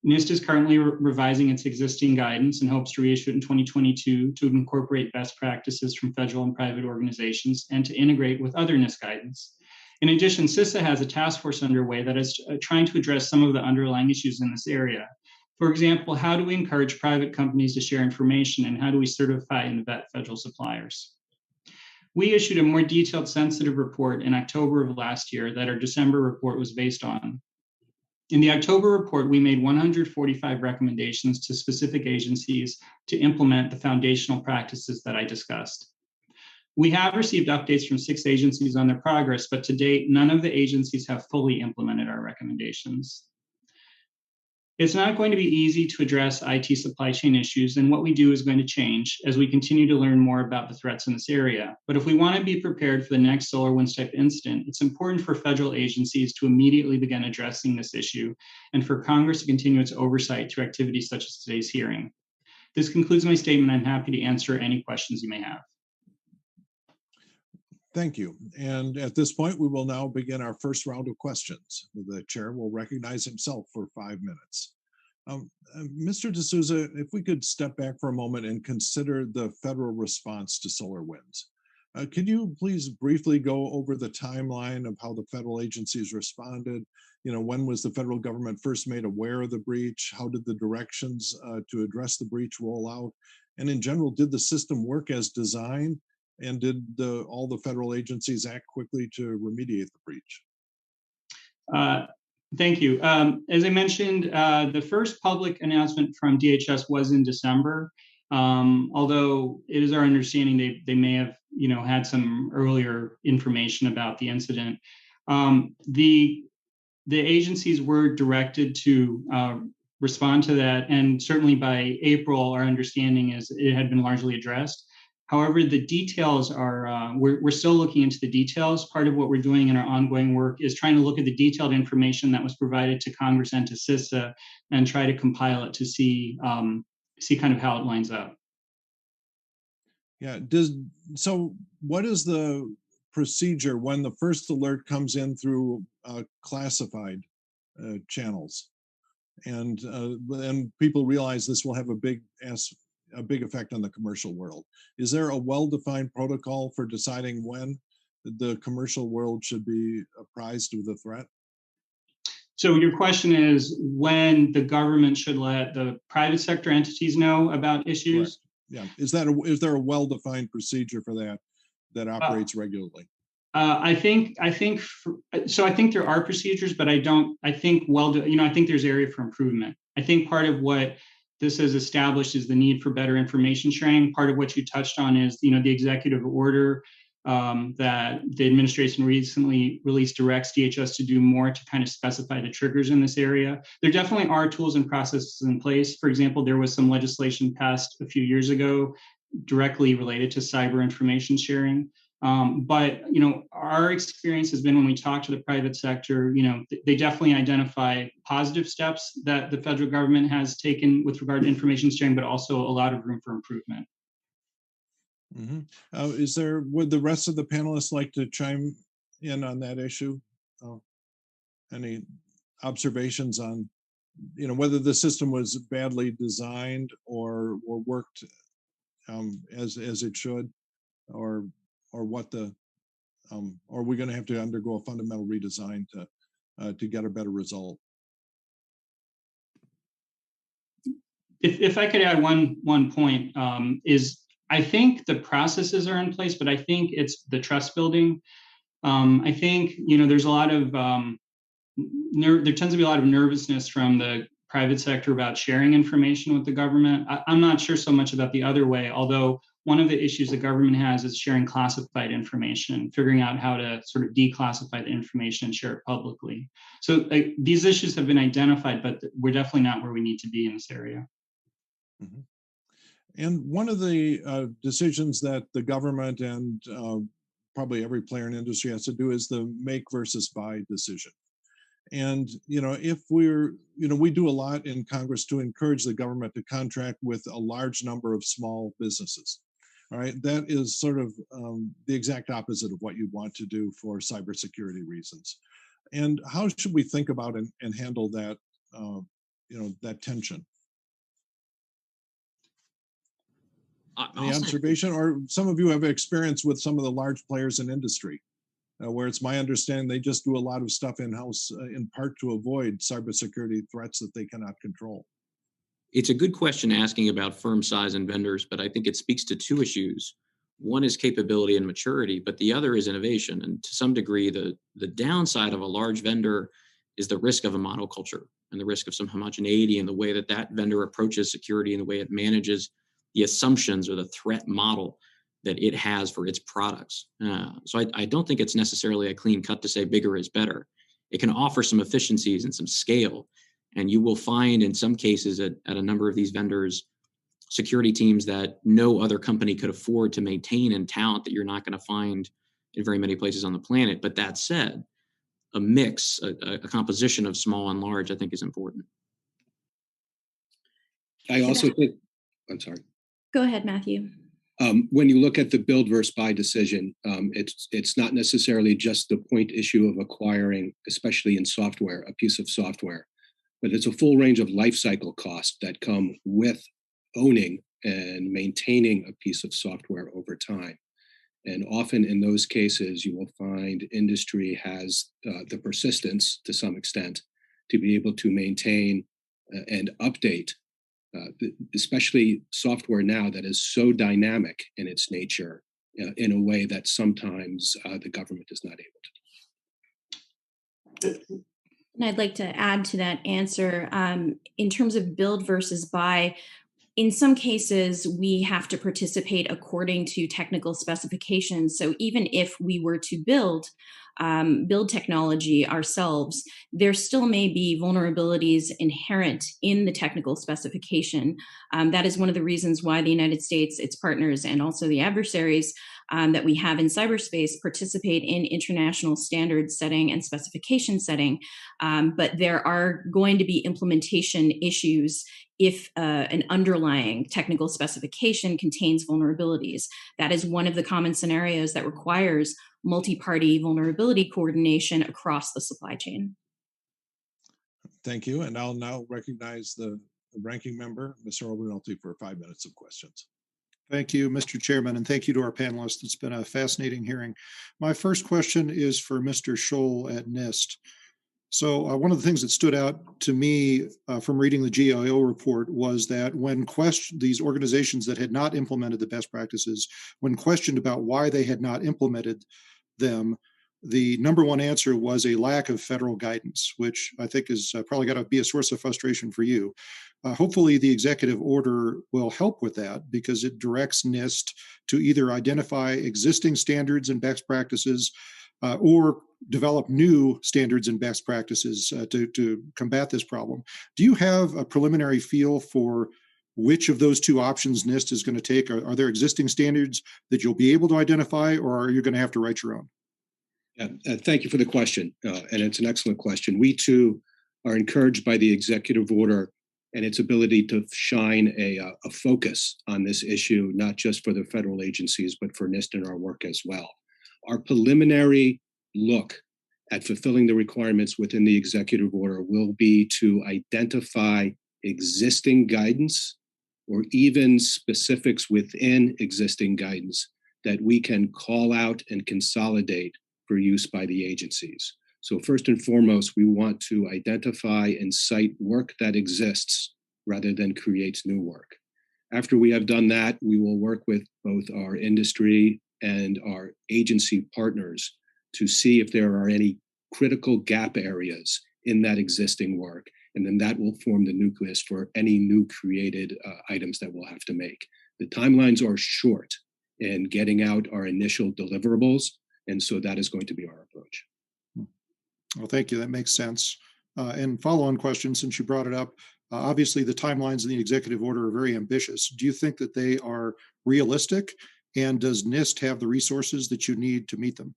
NIST is currently revising its existing guidance and hopes to reissue it in 2022 to incorporate best practices from federal and private organizations and to integrate with other NIST guidance. In addition, CISA has a task force underway that is trying to address some of the underlying issues in this area. For example, how do we encourage private companies to share information, and how do we certify and vet federal suppliers? We issued a more detailed sensitive report in October of last year that our December report was based on. In the October report, we made 145 recommendations to specific agencies to implement the foundational practices that I discussed. We have received updates from 6 agencies on their progress, but to date, none of the agencies have fully implemented our recommendations. It's not going to be easy to address IT supply chain issues, and what we do is going to change as we continue to learn more about the threats in this area. But if we want to be prepared for the next SolarWinds type incident, it's important for federal agencies to immediately begin addressing this issue and for Congress to continue its oversight through activities such as today's hearing. This concludes my statement. I'm happy to answer any questions you may have. Thank you. And at this point, we will now begin our first round of questions. The chair will recognize himself for 5 minutes. Mr. D'Souza, if we could step back for a moment and consider the federal response to SolarWinds. Could you please briefly go over the timeline of how the federal agencies responded? When was the federal government first made aware of the breach? How did the directions to address the breach roll out? And in general, did the system work as designed? And did all the federal agencies act quickly to remediate the breach? Thank you. As I mentioned, the first public announcement from DHS was in December. Although it is our understanding they may have had some earlier information about the incident. The agencies were directed to respond to that, and certainly by April, our understanding is it had been largely addressed. However, the details are, we're still looking into the details. Part of what we're doing in our ongoing work is trying to look at the detailed information that was provided to Congress and to CISA and try to compile it to see kind of how it lines up. Yeah, so what is the procedure when the first alert comes in through classified channels? And people realize this will have a big effect on the commercial world. Is there a well-defined protocol for deciding when the commercial world should be apprised of the threat? So your question is when the government should let the private sector entities know about issues? Correct. Yeah, is there a well-defined procedure for that operates regularly? I think there are procedures, but I think there's area for improvement. I think part of what this has established is the need for better information sharing. Part of what you touched on is, the executive order that the administration recently released directs DHS to do more to kind of specify the triggers in this area. There definitely are tools and processes in place. For example, there was some legislation passed a few years ago directly related to cyber information sharing. But our experience has been when we talk to the private sector, they definitely identify positive steps that the federal government has taken with regard to information sharing, but also a lot of room for improvement. Mm-hmm. Would the rest of the panelists like to chime in on that issue? Any observations on, whether the system was badly designed or worked as it should, or what are we going to have to undergo a fundamental redesign to get a better result? If I could add one point, is I think the processes are in place, but I think it's the trust building. I think there's a lot of there tends to be a lot of nervousness from the private sector about sharing information with the government. I'm not sure so much about the other way, although one of the issues the government has is sharing classified information, figuring out how to sort of declassify the information and share it publicly. So these issues have been identified, but we're definitely not where we need to be in this area. Mm-hmm. And one of the decisions that the government and probably every player in industry has to do is the make versus buy decision. And, if we do a lot in Congress to encourage the government to contract with a large number of small businesses. All right, that is sort of the exact opposite of what you want to do for cybersecurity reasons. And how should we think about and handle that, that tension? Any observation, or some of you have experience with some of the large players in industry, where it's my understanding they just do a lot of stuff in-house, in part to avoid cybersecurity threats that they cannot control. It's a good question asking about firm size and vendors, but I think it speaks to two issues. One is capability and maturity, but the other is innovation. And to some degree, the downside of a large vendor is the risk of a monoculture and the risk of some homogeneity in the way that that vendor approaches security and the way it manages the assumptions or the threat model that it has for its products. So I don't think it's necessarily a clean cut to say bigger is better. It can offer some efficiencies and some scale. And you will find in some cases at a number of these vendors, security teams that no other company could afford to maintain and talent that you're not going to find in very many places on the planet. But that said, a mix, a composition of small and large, I think is important. I also think, I'm sorry. Go ahead, Matthew. When you look at the build versus buy decision, it's not necessarily just the point issue of acquiring, especially in software, a piece of software, but it's a full range of life cycle costs that come with owning and maintaining a piece of software over time. And often in those cases, you will find industry has the persistence to some extent to be able to maintain and update, especially software now that is so dynamic in its nature in a way that sometimes the government is not able to do. And I'd like to add to that answer in terms of build versus buy. In some cases, we have to participate according to technical specifications. So even if we were to build technology ourselves, there still may be vulnerabilities inherent in the technical specification. That is one of the reasons why the United States, its partners, and also the adversaries that we have in cyberspace participate in international standard setting and specification setting. But there are going to be implementation issues if an underlying technical specification contains vulnerabilities. That is one of the common scenarios that requires multi-party vulnerability coordination across the supply chain. Thank you. And I'll now recognize the ranking member, Mr. Obernolte, for 5 minutes of questions. Thank you, Mr. Chairman, and thank you to our panelists. It's been a fascinating hearing. My first question is for Mr. Scholl at NIST. So one of the things that stood out to me from reading the GIO report was that when these organizations that had not implemented the best practices, when questioned about why they had not implemented them, the number one answer was a lack of federal guidance, which I think is probably got to be a source of frustration for you. Hopefully the executive order will help with that because it directs NIST to either identify existing standards and best practices or develop new standards and best practices to combat this problem. Do you have a preliminary feel for which of those two options NIST is going to take? Are there existing standards that you'll be able to identify, or are you going to have to write your own? Yeah, thank you for the question, and it's an excellent question. We too are encouraged by the executive order and its ability to shine a focus on this issue, not just for the federal agencies, but for NIST and our work as well. Our preliminary look at fulfilling the requirements within the executive order will be to identify existing guidance or even specifics within existing guidance that we can call out and consolidate for use by the agencies. So first and foremost, we want to identify and cite work that exists rather than creates new work. After we have done that, we will work with both our industry and our agency partners to see if there are any critical gap areas in that existing work. And then that will form the nucleus for any new created items that we'll have to make. The timelines are short in getting out our initial deliverables. And so that is going to be our approach. Well, thank you. That makes sense. And follow-on question, since you brought it up, obviously the timelines in the executive order are very ambitious. Do you think that they are realistic? And does NIST have the resources that you need to meet them?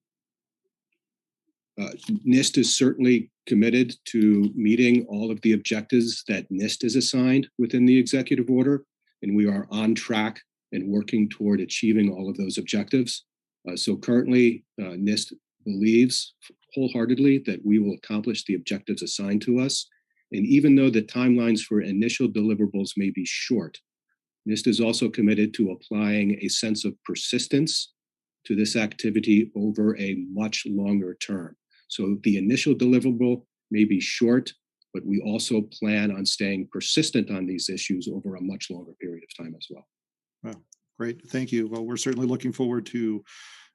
NIST is certainly committed to meeting all of the objectives that NIST is assigned within the executive order, and we are on track and working toward achieving all of those objectives. So currently, NIST believes wholeheartedly that we will accomplish the objectives assigned to us. And even though the timelines for initial deliverables may be short, NIST is also committed to applying a sense of persistence to this activity over a much longer term. So the initial deliverable may be short, but we also plan on staying persistent on these issues over a much longer period of time as well. Wow, great. Thank you. Well, we're certainly looking forward to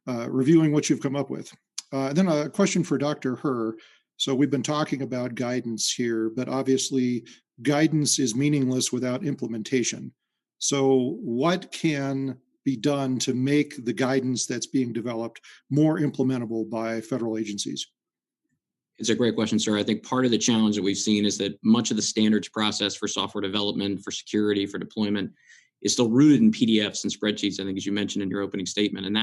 reviewing what you've come up with. Then a question for Dr. Herr. So we've been talking about guidance here, but obviously guidance is meaningless without implementation. So what can be done to make the guidance that's being developed more implementable by federal agencies? It's a great question, sir. I think part of the challenge that we've seen is that much of the standards process for software development, for security, for deployment is still rooted in PDFs and spreadsheets, I think, as you mentioned in your opening statement. And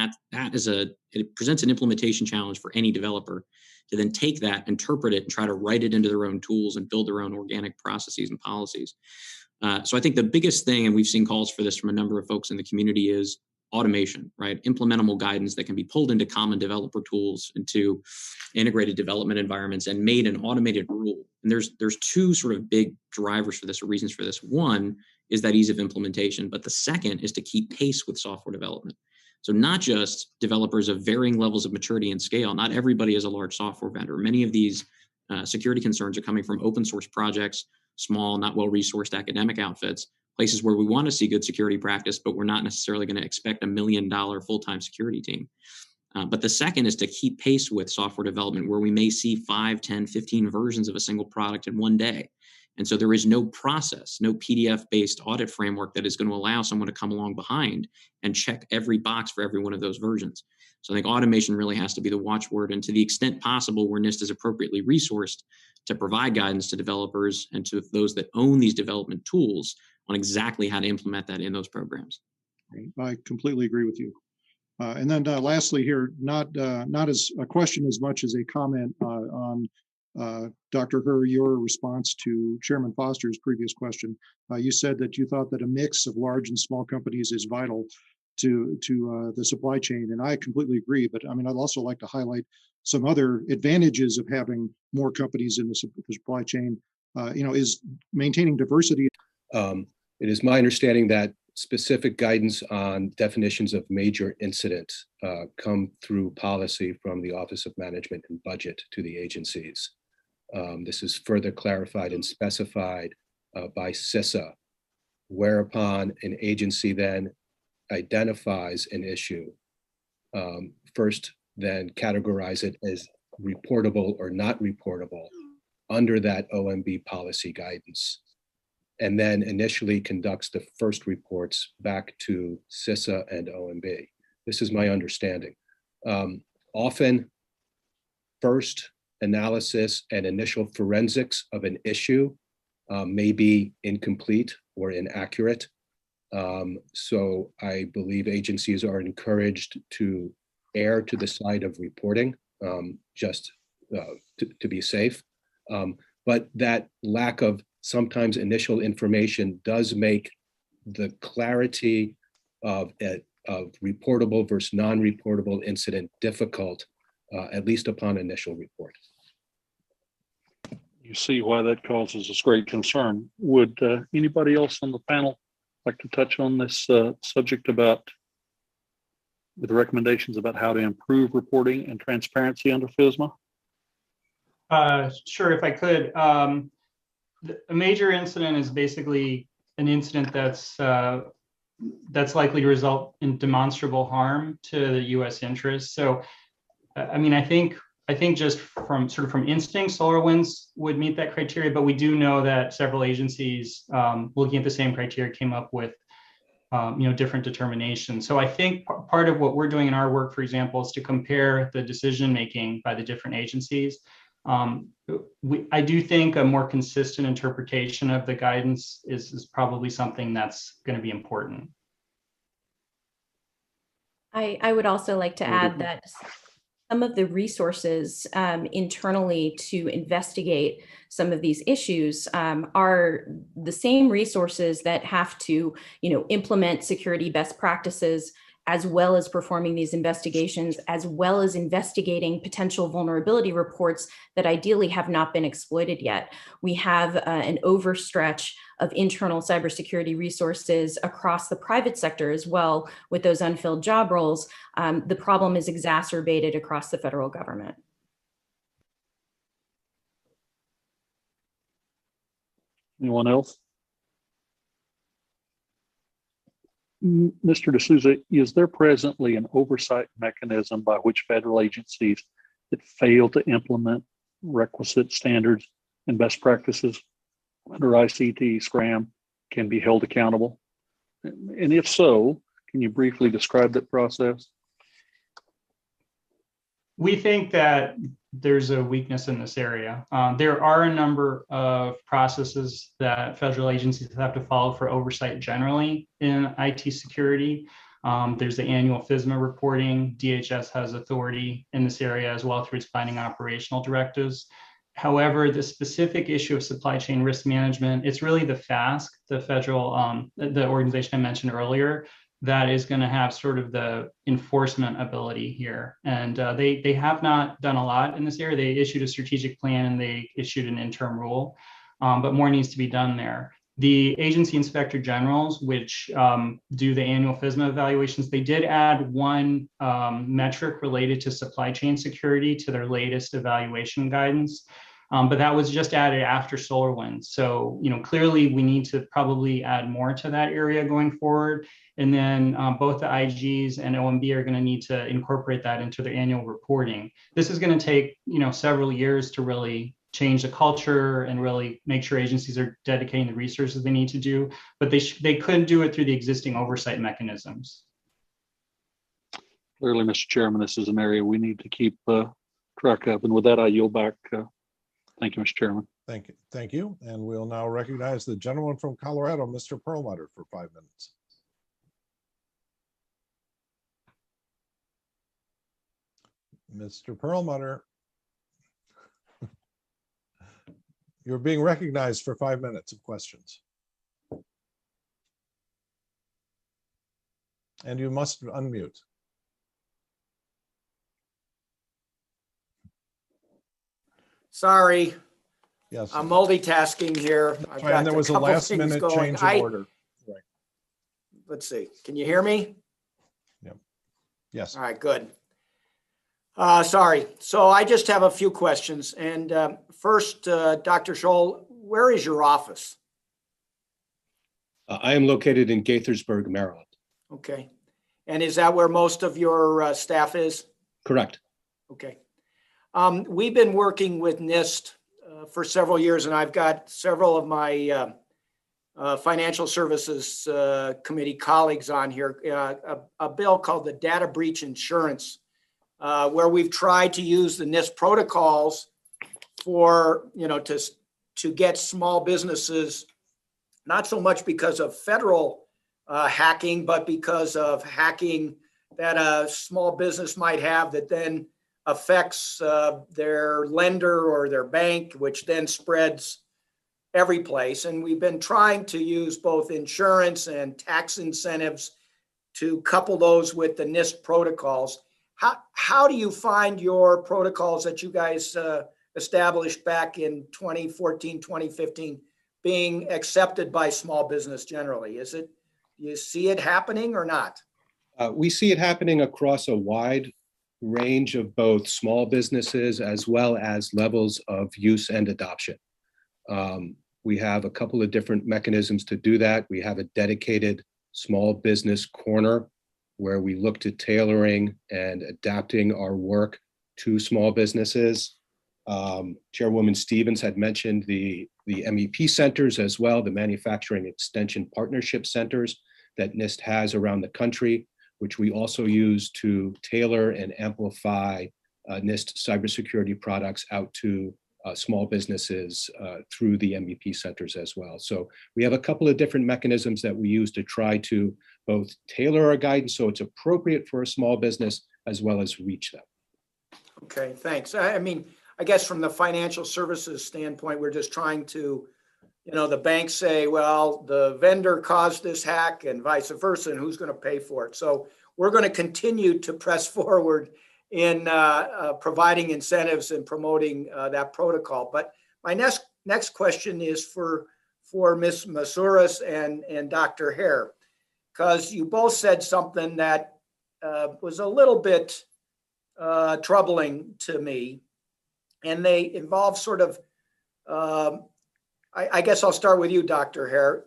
it presents an implementation challenge for any developer to then take that, interpret it, and try to write it into their own tools and build their own organic processes and policies. So I think the biggest thing, and we've seen calls for this from a number of folks in the community, is automation, right? Implementable guidance that can be pulled into common developer tools, into integrated development environments, and made an automated rule. And there's two sort of big drivers for this, or reasons for this. One is that ease of implementation, but the second is to keep pace with software development. So not just developers of varying levels of maturity and scale. Not everybody is a large software vendor. Many of these security concerns are coming from open source projects, small, not well-resourced academic outfits, places where we want to see good security practice, but we're not necessarily going to expect $1 million full-time security team. But the second is to keep pace with software development, where we may see 5, 10, 15 versions of a single product in one day. And so there is no process, no PDF-based audit framework that is going to allow someone to come along behind and check every box for every one of those versions. So I think automation really has to be the watchword, and to the extent possible where NIST is appropriately resourced to provide guidance to developers and to those that own these development tools on exactly how to implement that in those programs. I completely agree with you. And then lastly here, not as a question as much as a comment on Dr. Herr, your response to Chairman Foster's previous question. You said that you thought that a mix of large and small companies is vital to the supply chain, and I completely agree. But I mean, I'd also like to highlight some other advantages of having more companies in the supply chain. Is maintaining diversity. It is my understanding that specific guidance on definitions of major incidents come through policy from the Office of Management and Budget to the agencies. This is further clarified and specified by CISA, whereupon an agency then identifies an issue, first then categorize it as reportable or not reportable under that OMB policy guidance, and then initially conducts the first reports back to CISA and OMB. This is my understanding. Often, first analysis and initial forensics of an issue may be incomplete or inaccurate. So I believe agencies are encouraged to err to the side of reporting, just to be safe. But that lack of sometimes initial information does make the clarity of reportable versus non-reportable incident difficult, at least upon initial report. You see why that causes us great concern. Would anybody else on the panel like to touch on this subject with recommendations about how to improve reporting and transparency under FISMA? Sure, if I could. A major incident is basically an incident that's likely to result in demonstrable harm to the U.S. interests. So, I mean, I think just from instinct, SolarWinds would meet that criteria, but we do know that several agencies looking at the same criteria came up with different determinations. So I think part of what we're doing in our work, for example, is to compare the decision making by the different agencies. I do think a more consistent interpretation of the guidance is probably something that's going to be important. I would also like to add that some of the resources internally to investigate some of these issues are the same resources that have to, implement security best practices, as well as performing these investigations, as well as investigating potential vulnerability reports that ideally have not been exploited yet. We have an overstretch of internal cybersecurity resources across the private sector as well with those unfilled job roles. The problem is exacerbated across the federal government. Anyone else? Mr. D'Souza, is there presently an oversight mechanism by which federal agencies that fail to implement requisite standards and best practices under ICT SCRAM can be held accountable? And if so, can you briefly describe that process? We think that there's a weakness in this area. There are a number of processes that federal agencies have to follow for oversight generally in IT security. There's the annual FISMA reporting. DHS has authority in this area as well through its binding operational directives. However, the specific issue of supply chain risk management, it's really the FASC, the federal, the organization I mentioned earlier, that is going to have sort of the enforcement ability here. And they have not done a lot in this area. They issued a strategic plan and they issued an interim rule, but more needs to be done there. The agency inspector generals, which do the annual FISMA evaluations, they did add one metric related to supply chain security to their latest evaluation guidance. But that was just added after SolarWinds. So, clearly we need to probably add more to that area going forward. And then both the IGs and OMB are going to need to incorporate that into their annual reporting. This is going to take, several years to really change the culture and really make sure agencies are dedicating the resources they need to do, but they could do it through the existing oversight mechanisms. Clearly, Mr. Chairman, this is an area we need to keep track of. And with that, I yield back. Thank you, Mr. Chairman. Thank you. Thank you. And we'll now recognize the gentleman from Colorado, Mr. Perlmutter, for 5 minutes. Mr. Perlmutter, you're being recognized for 5 minutes of questions. And you must unmute. Sorry, Yes. I'm multitasking here. I've got And there was a couple last things minute going. change of order. Right. Let's see. Can you hear me? Yep. Yes. All right, good. Sorry. So I just have a few questions. And first, Dr. Scholl, where is your office? I am located in Gaithersburg, Maryland. Okay. And is that where most of your staff is? Correct. Okay. We've been working with NIST for several years, and I've got several of my financial services committee colleagues on here, a bill called the Data Breach Insurance, where we've tried to use the NIST protocols for, to get small businesses, not so much because of federal hacking, but because of hacking that a small business might have that then affects their lender or their bank, which then spreads every place. And we've been trying to use both insurance and tax incentives to couple those with the NIST protocols. How do you find your protocols that you guys established back in 2014, 2015 being accepted by small business generally? Do you see it happening or not? We see it happening across a wide range of both small businesses as well as levels of use and adoption. We have a couple of different mechanisms to do that. We have a dedicated small business corner where we look to tailoring and adapting our work to small businesses. Chairwoman Stevens had mentioned the MEP centers as well, the Manufacturing Extension Partnership Centers that NIST has around the country, which we also use to tailor and amplify NIST cybersecurity products out to small businesses through the MEP centers as well. So we have a couple of different mechanisms that we use to try to both tailor our guidance so it's appropriate for a small business as well as reach them. Okay, thanks. I mean, I guess from the financial services standpoint, we're just trying to, the banks say, well, the vendor caused this hack and vice versa, and who's going to pay for it? So we're going to continue to press forward in providing incentives and promoting that protocol. But my next question is for Ms. Masouras and Dr. Herr, because you both said something that was a little bit troubling to me, and they involve sort of, I guess I'll start with you, Dr. Herr.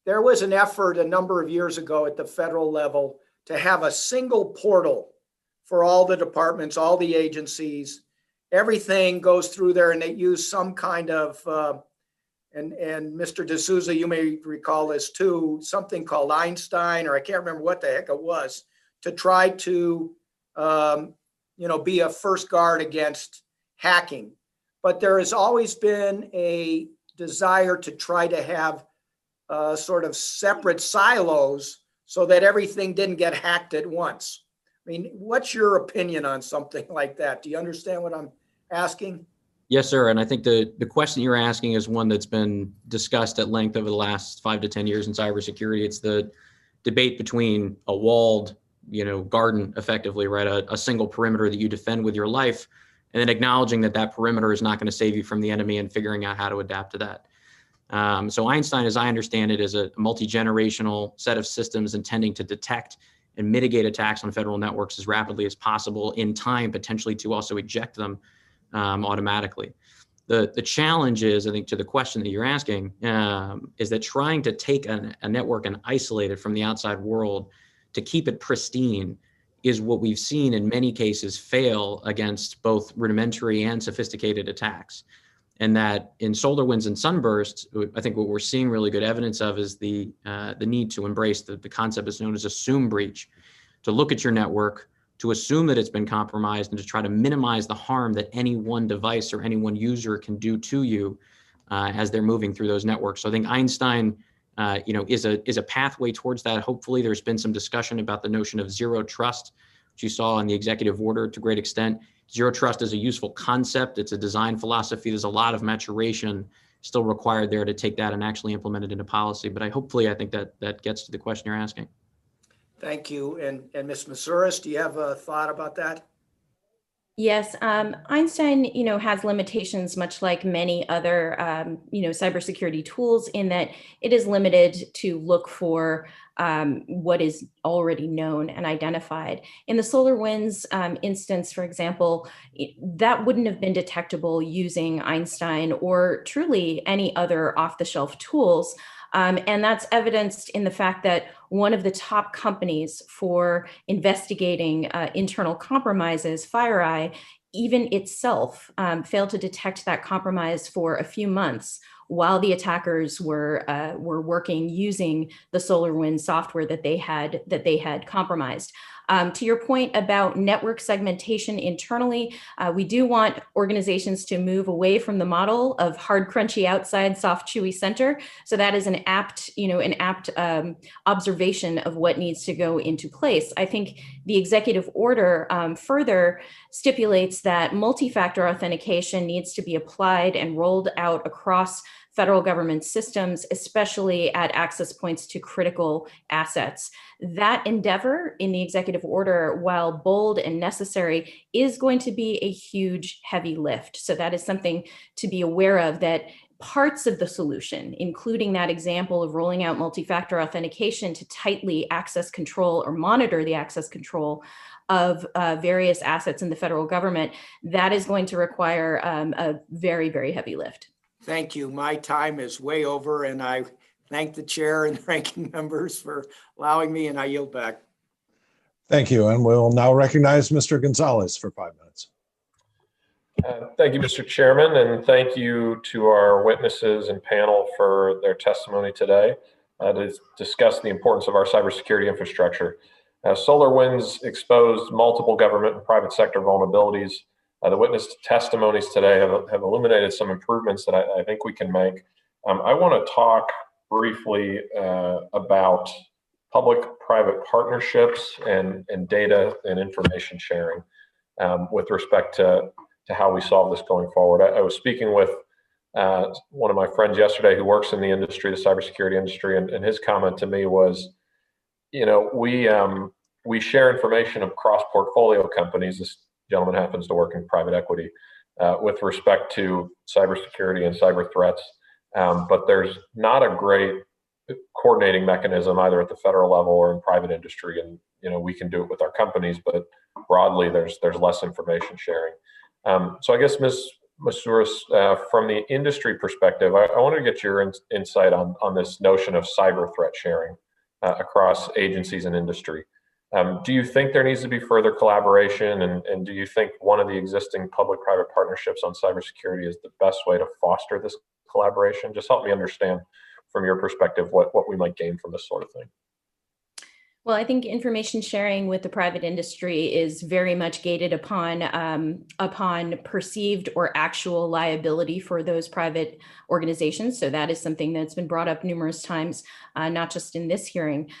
There was an effort a number of years ago at the federal level to have a single portal for all the departments, all the agencies, everything goes through there, and they use some kind of, and Mr. D'Souza, you may recall this too, something called Einstein, or I can't remember what the heck it was, to try to, be a first guard against hacking. But there has always been a desire to try to have sort of separate silos so that everything didn't get hacked at once. I mean, what's your opinion on something like that? Do you understand what I'm asking? Yes, sir. And I think the question you're asking is one that's been discussed at length over the last 5 to 10 years in cybersecurity. It's the debate between a walled, garden, effectively, right? A single perimeter that you defend with your life, and then acknowledging that that perimeter is not going to save you from the enemy and figuring out how to adapt to that. So Einstein, as I understand it, is a multi-generational set of systems intending to detect and mitigate attacks on federal networks as rapidly as possible in time, potentially to also eject them automatically. The challenge is, I think, to the question that you're asking, is that trying to take a network and isolate it from the outside world to keep it pristine is what we've seen in many cases fail against both rudimentary and sophisticated attacks. And that in SolarWinds and Sunburst, I think what we're seeing really good evidence of is the need to embrace the concept that's known as assume breach, to look at your network, to assume that it's been compromised, and to try to minimize the harm that any one device or any one user can do to you as they're moving through those networks. So I think Einstein, is a pathway towards that. Hopefully, there's been some discussion about the notion of zero trust, which you saw in the executive order to a great extent. Zero trust is a useful concept. It's a design philosophy. There's a lot of maturation still required there to take that and actually implement it into policy. But I think that gets to the question you're asking. Thank you. And Ms. Masuris, do you have a thought about that? Yes, Einstein, has limitations, much like many other, cybersecurity tools, in that it is limited to look for what is already known and identified. In the SolarWinds instance, for example, that wouldn't have been detectable using Einstein or truly any other off-the-shelf tools. And that's evidenced in the fact that one of the top companies for investigating internal compromises, FireEye, even itself failed to detect that compromise for a few months while the attackers were working using the SolarWinds software that they had compromised. To your point about network segmentation internally, we do want organizations to move away from the model of hard, crunchy outside, soft, chewy center. So that is an apt observation of what needs to go into place. I think the executive order further stipulates that multi-factor authentication needs to be applied and rolled out across federal government systems, especially at access points to critical assets. That endeavor in the executive order, while bold and necessary, is going to be a huge, heavy lift. So that is something to be aware of, that parts of the solution, including that example of rolling out multi-factor authentication to tightly access control or monitor the access control of various assets in the federal government, that is going to require a very, very heavy lift. Thank you. My time is way over, and I thank the chair and the ranking members for allowing me, and I yield back. Thank you. And we'll now recognize Mr. Gonzalez for 5 minutes. Thank you, Mr. Chairman, and thank you to our witnesses and panel for their testimony today to discuss the importance of our cybersecurity infrastructure. SolarWinds exposed multiple government and private sector vulnerabilities. The witness testimonies today have illuminated some improvements that I think we can make. I want to talk briefly about public-private partnerships and data and information sharing with respect to how we solve this going forward. I was speaking with one of my friends yesterday who works in the industry, the cybersecurity industry, and his comment to me was, we share information across portfolio companies. This gentleman happens to work in private equity with respect to cybersecurity and cyber threats, but there's not a great coordinating mechanism either at the federal level or in private industry. And we can do it with our companies, but broadly there's less information sharing. So I guess Ms. Masuris, from the industry perspective, I want to get your insight on this notion of cyber threat sharing across agencies and industry. Do you think there needs to be further collaboration, and do you think one of the existing public-private partnerships on cybersecurity is the best way to foster this collaboration? Just help me understand from your perspective what we might gain from this sort of thing. Well, I think information sharing with the private industry is very much gated upon perceived or actual liability for those private organizations. So that is something that's been brought up numerous times, not just in this hearing,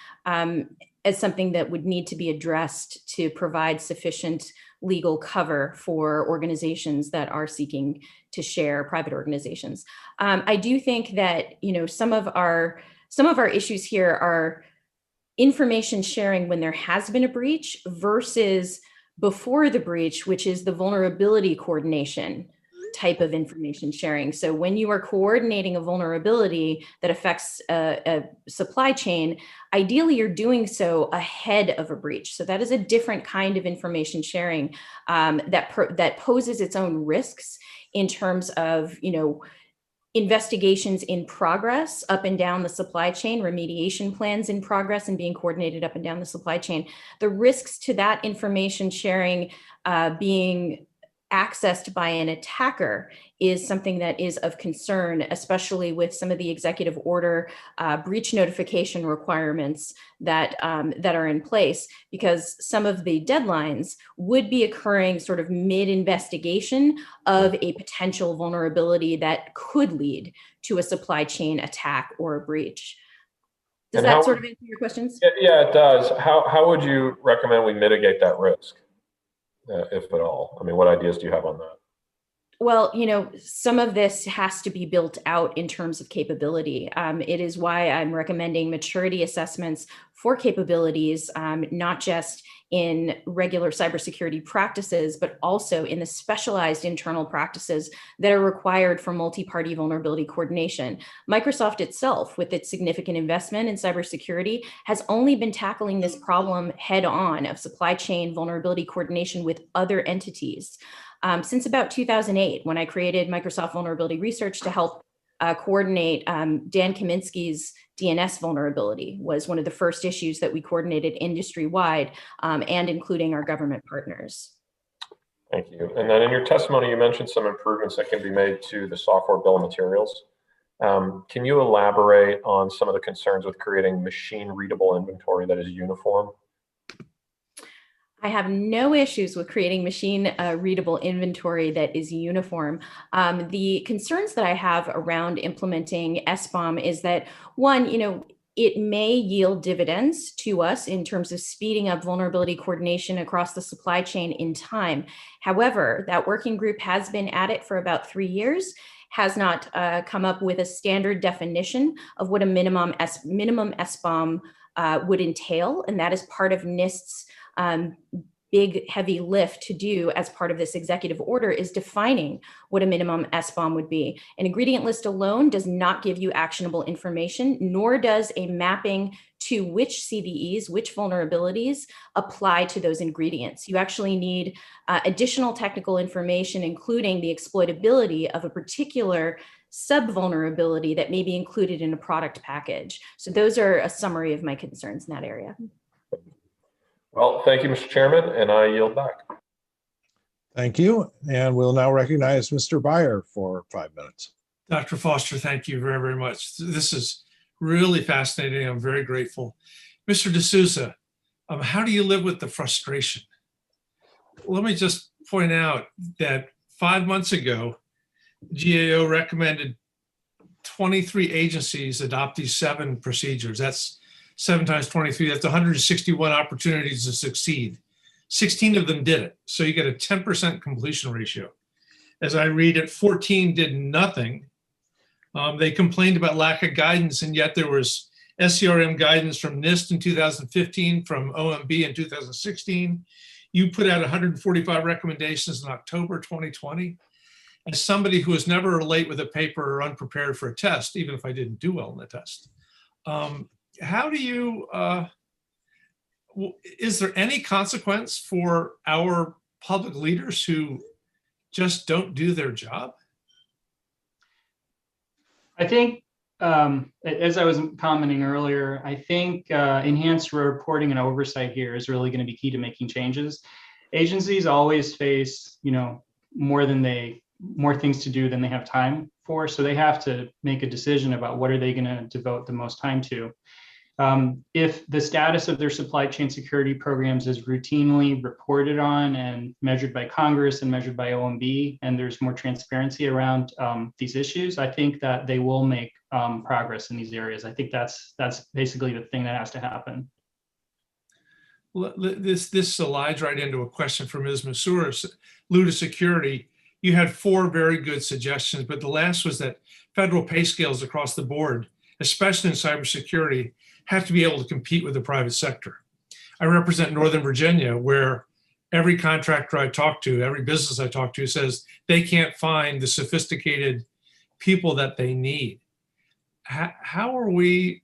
as something that would need to be addressed to provide sufficient legal cover for organizations that are seeking to share, private organizations. I do think that, you know, some of our issues here are information sharing when there has been a breach versus before the breach, which is the vulnerability coordination type of information sharing. So when you are coordinating a vulnerability that affects a supply chain, ideally you're doing so ahead of a breach. So that is a different kind of information sharing that poses its own risks in terms of, you know, investigations in progress up and down the supply chain, remediation plans in progress and being coordinated up and down the supply chain. The risks to that information sharing being accessed by an attacker is something that is of concern, especially with some of the executive order breach notification requirements that are in place, because some of the deadlines would be occurring sort of mid-investigation of a potential vulnerability that could lead to a supply chain attack or a breach. Does that sort of answer your questions? Yeah, it does. How would you recommend we mitigate that risk? If at all? I mean, what ideas do you have on that? Well, you know, some of this has to be built out in terms of capability. It is why I'm recommending maturity assessments for capabilities, not just in regular cybersecurity practices, but also in the specialized internal practices that are required for multi-party vulnerability coordination. Microsoft itself, with its significant investment in cybersecurity, has only been tackling this problem head on of supply chain vulnerability coordination with other entities since about 2008, when I created Microsoft Vulnerability Research to help coordinate Dan Kaminsky's DNS vulnerability. Was one of the first issues that we coordinated industry-wide and including our government partners. Thank you. And then in your testimony, you mentioned some improvements that can be made to the software bill of materials. Can you elaborate on some of the concerns with creating machine-readable inventory that is uniform? I have no issues with creating machine readable inventory that is uniform. The concerns that I have around implementing SBOM is that, one, you know, it may yield dividends to us in terms of speeding up vulnerability coordination across the supply chain in time. However, that working group has been at it for about 3 years, has not come up with a standard definition of what a minimum SBOM would entail, and that is part of NIST's big heavy lift to do as part of this executive order is defining what a minimum SBOM would be. An ingredient list alone does not give you actionable information, nor does a mapping to which CVEs, which vulnerabilities apply to those ingredients. You actually need additional technical information, including the exploitability of a particular sub-vulnerability that may be included in a product package. So those are a summary of my concerns in that area. Well, thank you, Mr. Chairman, and I yield back. Thank you. And we'll now recognize Mr. Byer for 5 minutes. Dr. Foster, thank you very, very much. This is really fascinating. I'm very grateful. Mr. D'Souza, how do you live with the frustration? Let me just point out that 5 months ago, GAO recommended 23 agencies adopt these 7 procedures. That's 7 times 23, that's 161 opportunities to succeed. 16 of them did it. So you get a 10% completion ratio. As I read it, 14 did nothing. They complained about lack of guidance, and yet there was SCRM guidance from NIST in 2015, from OMB in 2016. You put out 145 recommendations in October 2020. As somebody who was never late with a paper or unprepared for a test, even if I didn't do well in the test, how do you, is there any consequence for our public leaders who just don't do their job? I think as I was commenting earlier, I think enhanced reporting and oversight here is really going to be key to making changes. Agencies always face, more things to do than they have time for. So they have to make a decision about what are they going to devote the most time to. If the status of their supply chain security programs is routinely reported on and measured by Congress and measured by OMB, and there's more transparency around these issues, I think that they will make progress in these areas. I think that's basically the thing that has to happen. This slides right into a question for Ms. Masouras. Luda Security, you had 4 very good suggestions, but the last was that federal pay scales across the board, especially in cybersecurity, have to be able to compete with the private sector. I represent Northern Virginia, where every contractor I talk to, every business I talk to says they can't find the sophisticated people that they need. How are we,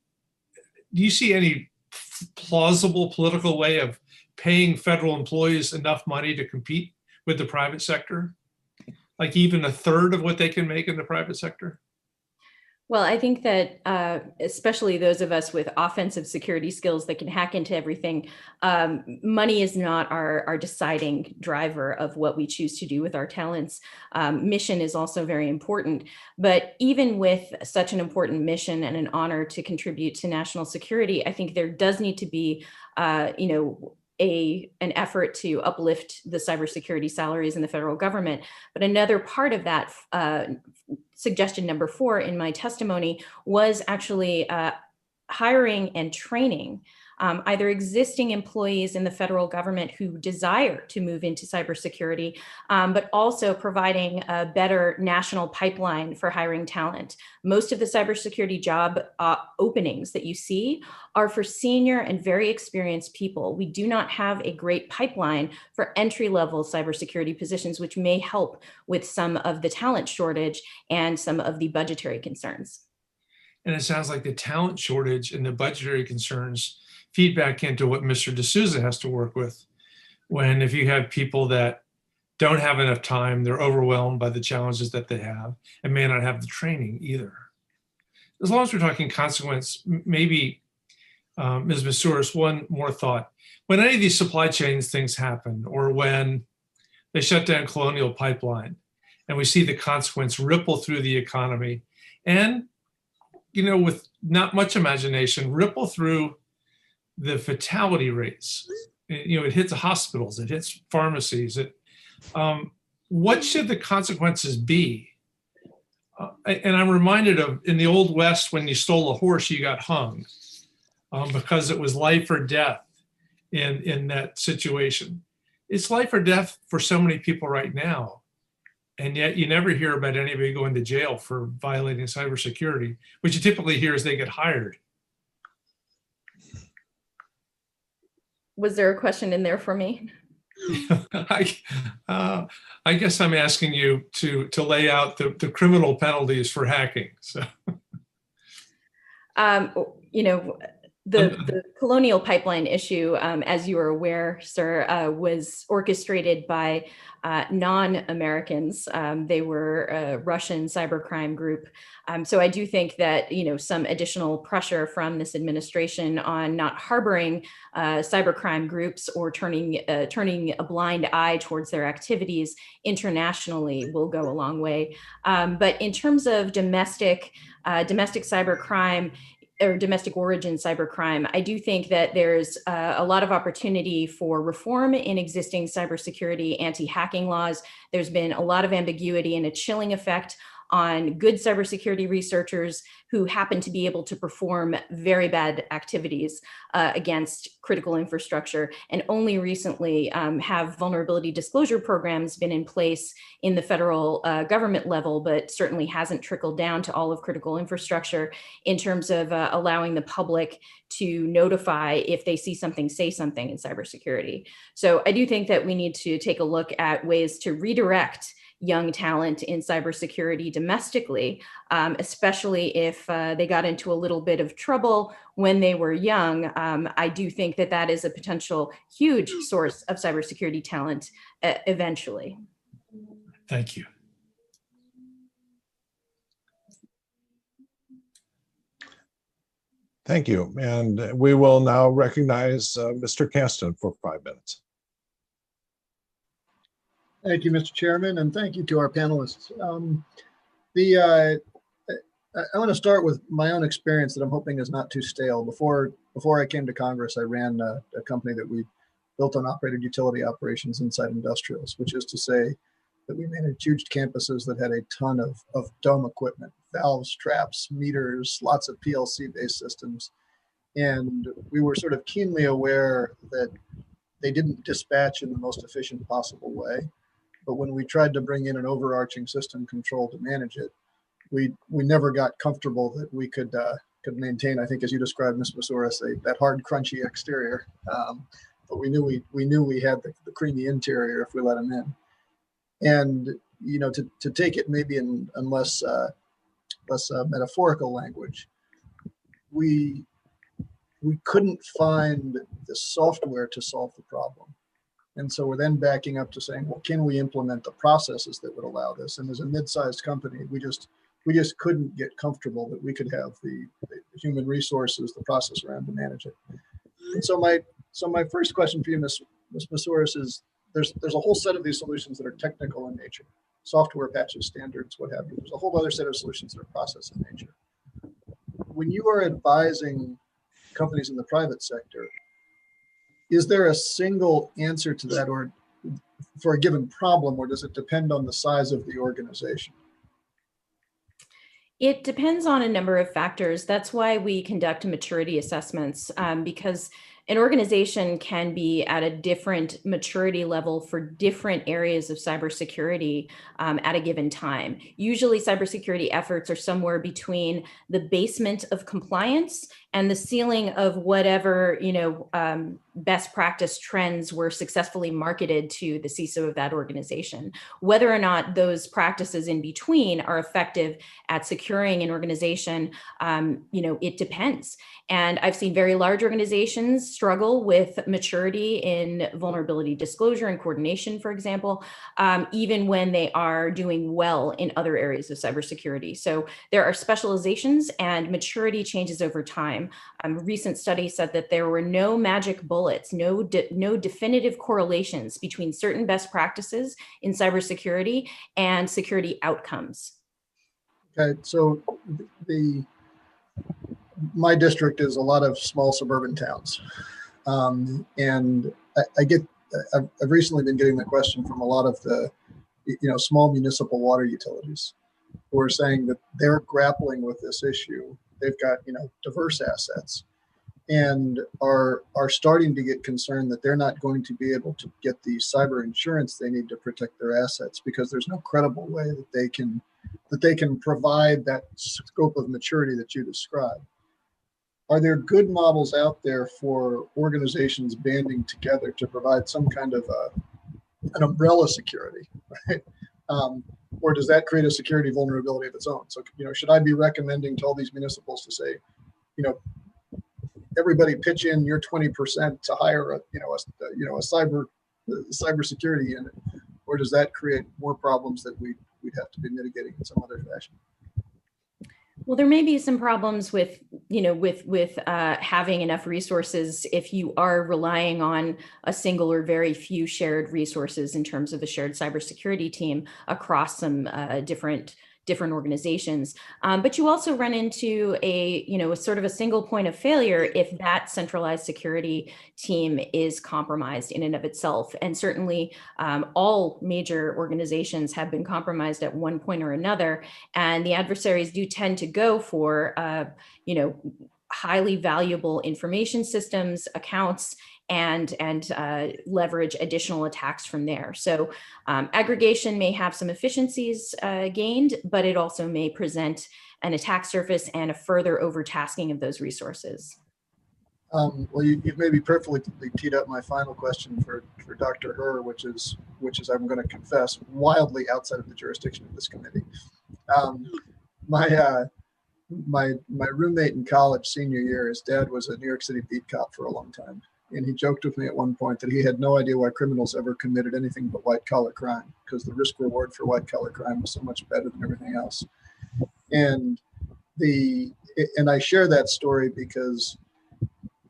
do you see any plausible political way of paying federal employees enough money to compete with the private sector? Like even a third of what they can make in the private sector? Well, I think that especially those of us with offensive security skills that can hack into everything, money is not our deciding driver of what we choose to do with our talents. Mission is also very important. But even with such an important mission and an honor to contribute to national security, I think there does need to be, an effort to uplift the cybersecurity salaries in the federal government. But another part of that suggestion number 4 in my testimony was actually hiring and training either existing employees in the federal government who desire to move into cybersecurity, but also providing a better national pipeline for hiring talent. Most of the cybersecurity job openings that you see are for senior and very experienced people. We do not have a great pipeline for entry-level cybersecurity positions, which may help with some of the talent shortage and some of the budgetary concerns. And it sounds like the talent shortage and the budgetary concerns feedback into what Mr. D'Souza has to work with. When if you have people that don't have enough time, they're overwhelmed by the challenges that they have and may not have the training either. As long as we're talking consequence, maybe Ms. Masouras, one more thought. When any of these supply chains things happen, or when they shut down Colonial Pipeline and we see the consequence ripple through the economy and, with not much imagination, ripple through the fatality rates. It hits hospitals, it hits pharmacies. What should the consequences be? And I'm reminded of in the Old West, when you stole a horse, you got hung because it was life or death in that situation. It's life or death for so many people right now. And yet you never hear about anybody going to jail for violating cybersecurity. What you typically hear is they get hired. Was there a question in there for me? I guess I'm asking you to lay out the criminal penalties for hacking. So, the Colonial Pipeline issue, as you are aware, sir, was orchestrated by non-Americans. They were a Russian cybercrime group. So I do think that, some additional pressure from this administration on not harboring cybercrime groups or turning a blind eye towards their activities internationally will go a long way. But in terms of domestic cybercrime, or domestic origin cybercrime, I do think that there's a lot of opportunity for reform in existing cybersecurity anti-hacking laws. There's been a lot of ambiguity and a chilling effect on good cybersecurity researchers who happen to be able to perform very bad activities against critical infrastructure. And only recently have vulnerability disclosure programs been in place in the federal government level, but certainly hasn't trickled down to all of critical infrastructure in terms of allowing the public to notify if they see something, say something in cybersecurity. So I do think that we need to take a look at ways to redirect young talent in cybersecurity domestically, especially if they got into a little bit of trouble when they were young. I do think that that is a potential huge source of cybersecurity talent eventually. Thank you. Thank you. And we will now recognize Mr. Caston for 5 minutes. Thank you, Mr. Chairman, and thank you to our panelists. I want to start with my own experience that I'm hoping is not too stale. Before I came to Congress, I ran a company that we built and operated utility operations inside industrials, which is to say that we managed huge campuses that had a ton of dome equipment, valves, traps, meters, lots of PLC-based systems. And we were sort of keenly aware that they didn't dispatch in the most efficient possible way. But when we tried to bring in an overarching system control to manage it, we never got comfortable that we could maintain, I think, as you described, Ms. Masouras, that hard, crunchy exterior. But we knew we had the creamy interior if we let them in. And to take it maybe in less metaphorical language, we couldn't find the software to solve the problem. And so we're then backing up to saying, well, can we implement the processes that would allow this? And as a mid-sized company, we just couldn't get comfortable that we could have the human resources, the process around to manage it. And so my first question for you, Ms. Masouras, is there's a whole set of these solutions that are technical in nature, software patches, standards, what have you. There's a whole other set of solutions that are process in nature. When you are advising companies in the private sector, is there a single answer to that, or for a given problem, or does it depend on the size of the organization? It depends on a number of factors. That's why we conduct maturity assessments, because an organization can be at a different maturity level for different areas of cybersecurity at a given time. Usually cybersecurity efforts are somewhere between the basement of compliance and the ceiling of whatever, best practice trends were successfully marketed to the CISO of that organization. Whether or not those practices in between are effective at securing an organization, it depends. And I've seen very large organizations struggle with maturity in vulnerability disclosure and coordination, for example, even when they are doing well in other areas of cybersecurity. So there are specializations, and maturity changes over time. A recent study said that there were no magic bullets, no definitive correlations between certain best practices in cybersecurity and security outcomes. Okay, so my district is a lot of small suburban towns. And I've recently been getting the question from a lot of the, small municipal water utilities who are saying that they're grappling with this issue. They've got, diverse assets and are starting to get concerned that they're not going to be able to get the cyber insurance they need to protect their assets because there's no credible way that they can provide that scope of maturity that you described. Are there good models out there for organizations banding together to provide some kind of an umbrella security, right? Or does that create a security vulnerability of its own? So, should I be recommending to all these municipals to say, everybody pitch in your 20% to hire a cybersecurity unit, or does that create more problems that we'd have to be mitigating in some other fashion? Well, there may be some problems with having enough resources if you are relying on a single or very few shared resources in terms of a shared cybersecurity team across some different organizations. But you also run into a sort of a single point of failure if that centralized security team is compromised in and of itself. And certainly all major organizations have been compromised at one point or another. And the adversaries do tend to go for, highly valuable information systems, accounts, and leverage additional attacks from there. So aggregation may have some efficiencies gained, but it also may present an attack surface and a further overtasking of those resources. Well, you've maybe perfectly teed up my final question for Dr. Herr, which is I'm going to confess wildly outside of the jurisdiction of this committee. My roommate in college senior year, his dad was a New York City beat cop for a long time. And he joked with me at one point that he had no idea why criminals ever committed anything but white collar crime, because the risk reward for white collar crime was so much better than everything else. And And I share that story because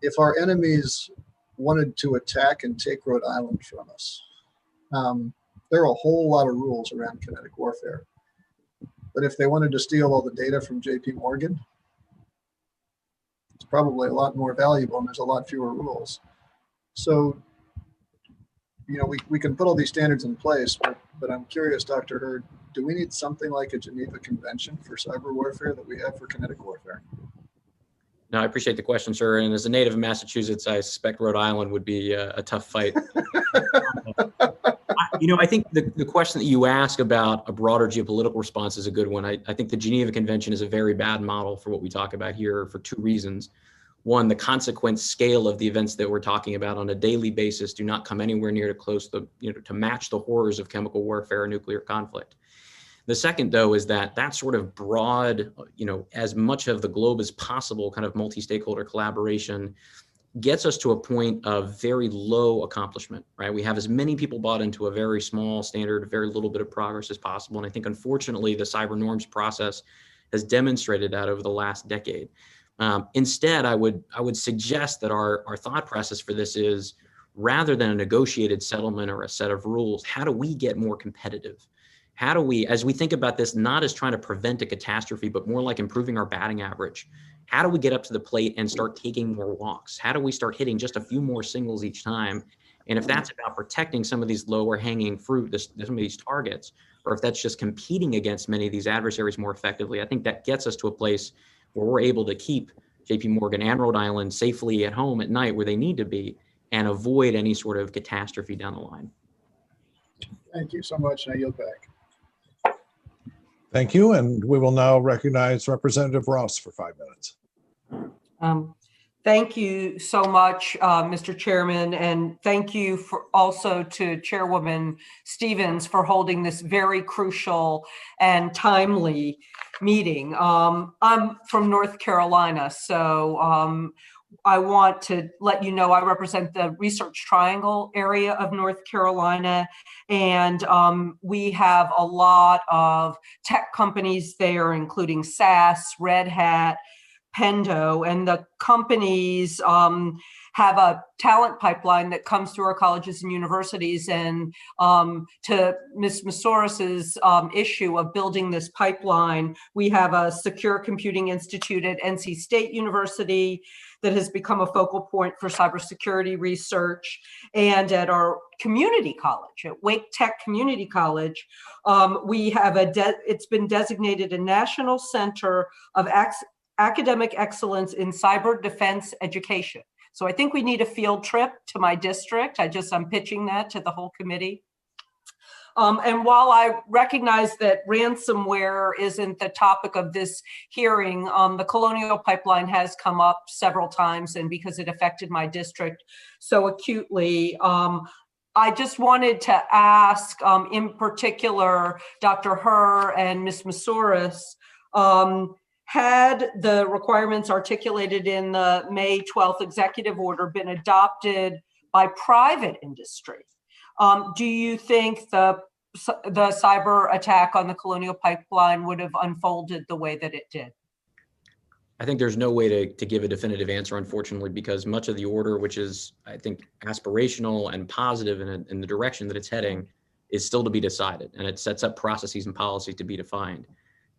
if our enemies wanted to attack and take Rhode Island from us, there are a whole lot of rules around kinetic warfare. But if they wanted to steal all the data from JP Morgan, it's probably a lot more valuable and there's a lot fewer rules. So, you know, we can put all these standards in place, but I'm curious, Dr. Herr, do we need something like a Geneva Convention for cyber warfare that we have for kinetic warfare? No, I appreciate the question, sir. And as a native of Massachusetts, I suspect Rhode Island would be a tough fight. I think the question that you ask about a broader geopolitical response is a good one. I think the Geneva Convention is a very bad model for what we talk about here for two reasons. One, the consequence scale of the events that we're talking about on a daily basis do not come anywhere near to match the horrors of chemical warfare or nuclear conflict. The second, though, is that sort of broad, as much of the globe as possible kind of multi-stakeholder collaboration gets us to a point of very low accomplishment, right? We have as many people bought into a very small standard, very little bit of progress as possible. And I think, unfortunately, the cyber norms process has demonstrated that over the last decade. Instead, I would suggest that our thought process for this is, rather than a negotiated settlement or a set of rules, how do we get more competitive? How do we, as we think about this, not as trying to prevent a catastrophe, but more like improving our batting average? How do we get up to the plate and start taking more walks? How do we start hitting just a few more singles each time? And if that's about protecting some of these lower hanging fruit, some of these targets, or if that's just competing against many of these adversaries more effectively, I think that gets us to a place where we're able to keep JP Morgan and Rhode Island safely at home at night where they need to be and avoid any sort of catastrophe down the line. Thank you so much. I yield back. Thank you. And we will now recognize Representative Ross for 5 minutes. Thank you so much, Mr. Chairman, and thank you also to Chairwoman Stevens for holding this very crucial and timely meeting. I'm from North Carolina, so I want to let you know I represent the Research Triangle area of North Carolina, and we have a lot of tech companies there, including SAS, Red Hat, Pendo, and the companies have a talent pipeline that comes through our colleges and universities. And to Ms. Masoris's issue of building this pipeline, we have a secure computing institute at NC State University that has become a focal point for cybersecurity research. And at our community college, at Wake Tech Community College, we have it's been designated a National Center of Academic Excellence in Cyber Defense Education. So I think we need a field trip to my district. I'm pitching that to the whole committee. And while I recognize that ransomware isn't the topic of this hearing, the Colonial Pipeline has come up several times, and because it affected my district so acutely, I just wanted to ask, in particular, Dr. Herr and Ms. Masoris, had the requirements articulated in the May 12th executive order been adopted by private industry, do you think the cyber attack on the Colonial Pipeline would have unfolded the way that it did? I think there's no way to give a definitive answer, unfortunately, because much of the order, which is, I think, aspirational and positive in the direction that it's heading, is still to be decided. And it sets up processes and policies to be defined.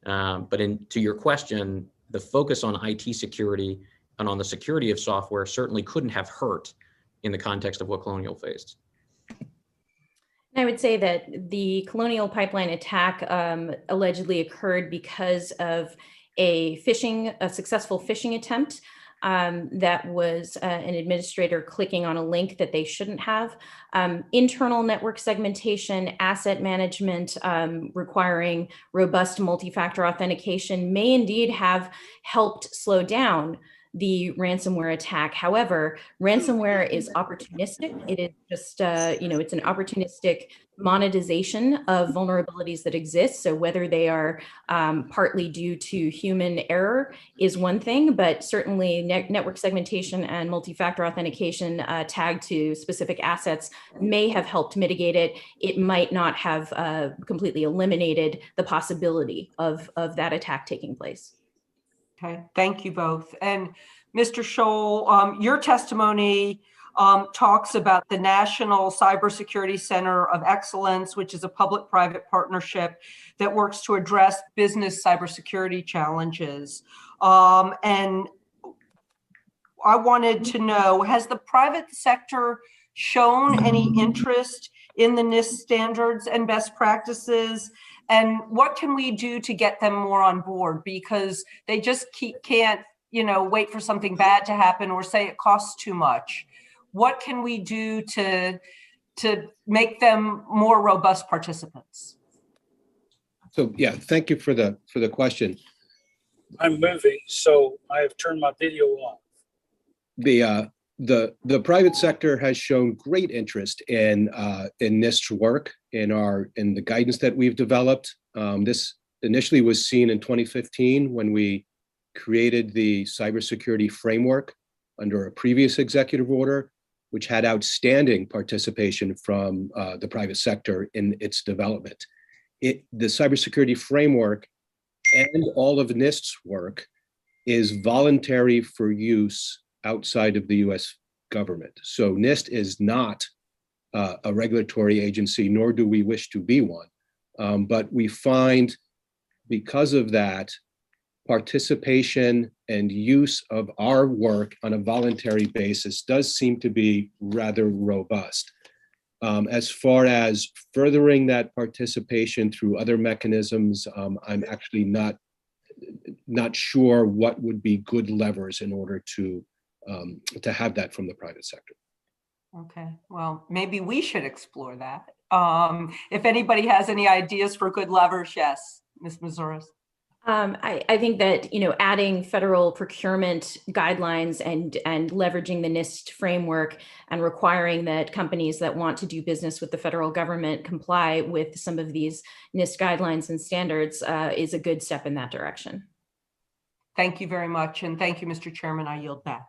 But to your question, the focus on IT security and on the security of software certainly couldn't have hurt in the context of what Colonial faced. I would say that the Colonial Pipeline attack allegedly occurred because of a successful phishing attempt that was an administrator clicking on a link that they shouldn't have. Internal network segmentation, asset management requiring robust multi-factor authentication may indeed have helped slow down the ransomware attack. However, ransomware is opportunistic. It is just, it's an opportunistic monetization of vulnerabilities that exist. So whether they are partly due to human error is one thing, but certainly network segmentation and multi-factor authentication tagged to specific assets may have helped mitigate it. It might not have completely eliminated the possibility of that attack taking place. Okay, thank you both. And Mr. Scholl, your testimony talks about the National Cybersecurity Center of Excellence, which is a public-private partnership that works to address business cybersecurity challenges. And I wanted to know, has the private sector shown any interest in the NIST standards and best practices? And what can we do to get them more on board? Because they just can't, wait for something bad to happen or say it costs too much. What can we do to make them more robust participants? So yeah, thank you for the question. I'm moving, so I have turned my video off. The private sector has shown great interest in NIST's work, in the guidance that we've developed. This initially was seen in 2015 when we created the cybersecurity framework under a previous executive order, which had outstanding participation from the private sector in its development. The cybersecurity framework and all of NIST's work is voluntary for use outside of the US government. So NIST is not a regulatory agency, nor do we wish to be one. But we find, because of that, participation and use of our work on a voluntary basis does seem to be rather robust. As far as furthering that participation through other mechanisms, I'm actually not sure what would be good levers in order to have that from the private sector. Okay, well, maybe we should explore that. If anybody has any ideas for good levers, yes, Ms. Mazouras. I think that, adding federal procurement guidelines and leveraging the NIST framework and requiring that companies that want to do business with the federal government comply with some of these NIST guidelines and standards is a good step in that direction. Thank you very much. And thank you, Mr. Chairman. I yield back.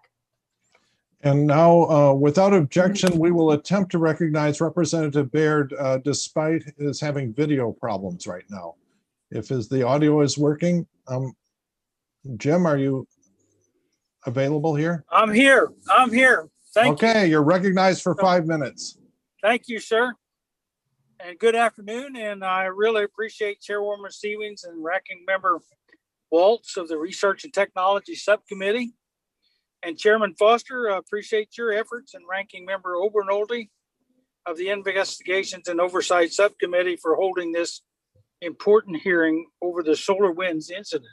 And now, without objection, we will attempt to recognize Representative Baird despite his having video problems right now. If the audio is working, Jim, are you available here? I'm here. I'm here. Thank you. Okay, you're recognized for 5 minutes. Thank you, sir. And good afternoon. And I really appreciate Chairwoman Stevens and Ranking Member Waltz of the Research and Technology Subcommittee. And Chairman Foster, I appreciate your efforts, and Ranking Member Obernolte of the Investigations and Oversight Subcommittee for holding this important hearing over the SolarWinds incident.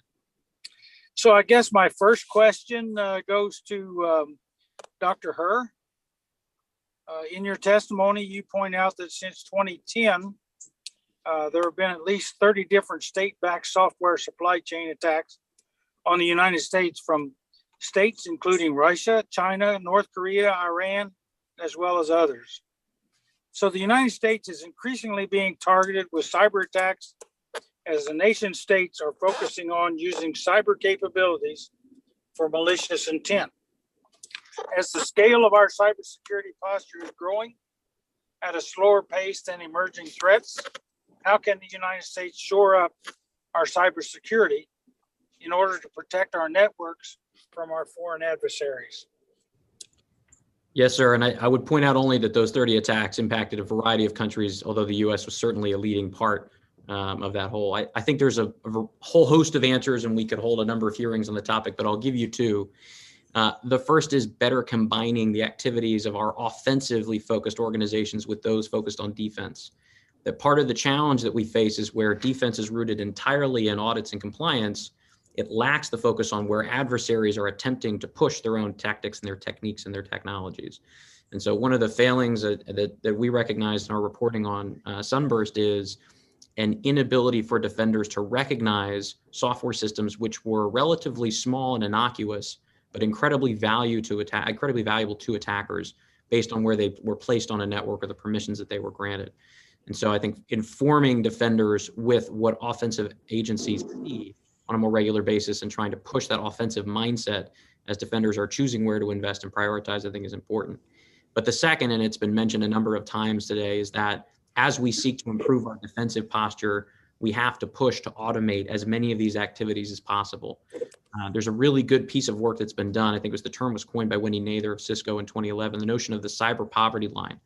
So I guess my first question goes to Dr. Herr. In your testimony, you point out that since 2010, there have been at least 30 different state-backed software supply chain attacks on the United States from states including Russia, China, North Korea, Iran, as well as others. So the United States is increasingly being targeted with cyber attacks as the nation states are focusing on using cyber capabilities for malicious intent. As the scale of our cybersecurity posture is growing at a slower pace than emerging threats, how can the United States shore up our cybersecurity in order to protect our networks from our foreign adversaries? Yes, sir. And I would point out only that those 30 attacks impacted a variety of countries, although the U.S. was certainly a leading part of that whole. I think there's a whole host of answers, and we could hold a number of hearings on the topic, but I'll give you two. The first is better combining the activities of our offensively focused organizations with those focused on defense. That part of the challenge that we face is where defense is rooted entirely in audits and compliance, it lacks the focus on where adversaries are attempting to push their own tactics and their techniques and their technologies. And so one of the failings that we recognized in our reporting on Sunburst is an inability for defenders to recognize software systems which were relatively small and innocuous, but incredibly valuable to attackers based on where they were placed on a network or the permissions that they were granted. And so I think informing defenders with what offensive agencies see on a more regular basis and trying to push that offensive mindset as defenders are choosing where to invest and prioritize, I think is important. But the second, and it's been mentioned a number of times today, is that as we seek to improve our defensive posture, we have to push to automate as many of these activities as possible. There's a really good piece of work that's been done. I think the term was coined by Wendy Nather of Cisco in 2011, the notion of the cyber poverty line.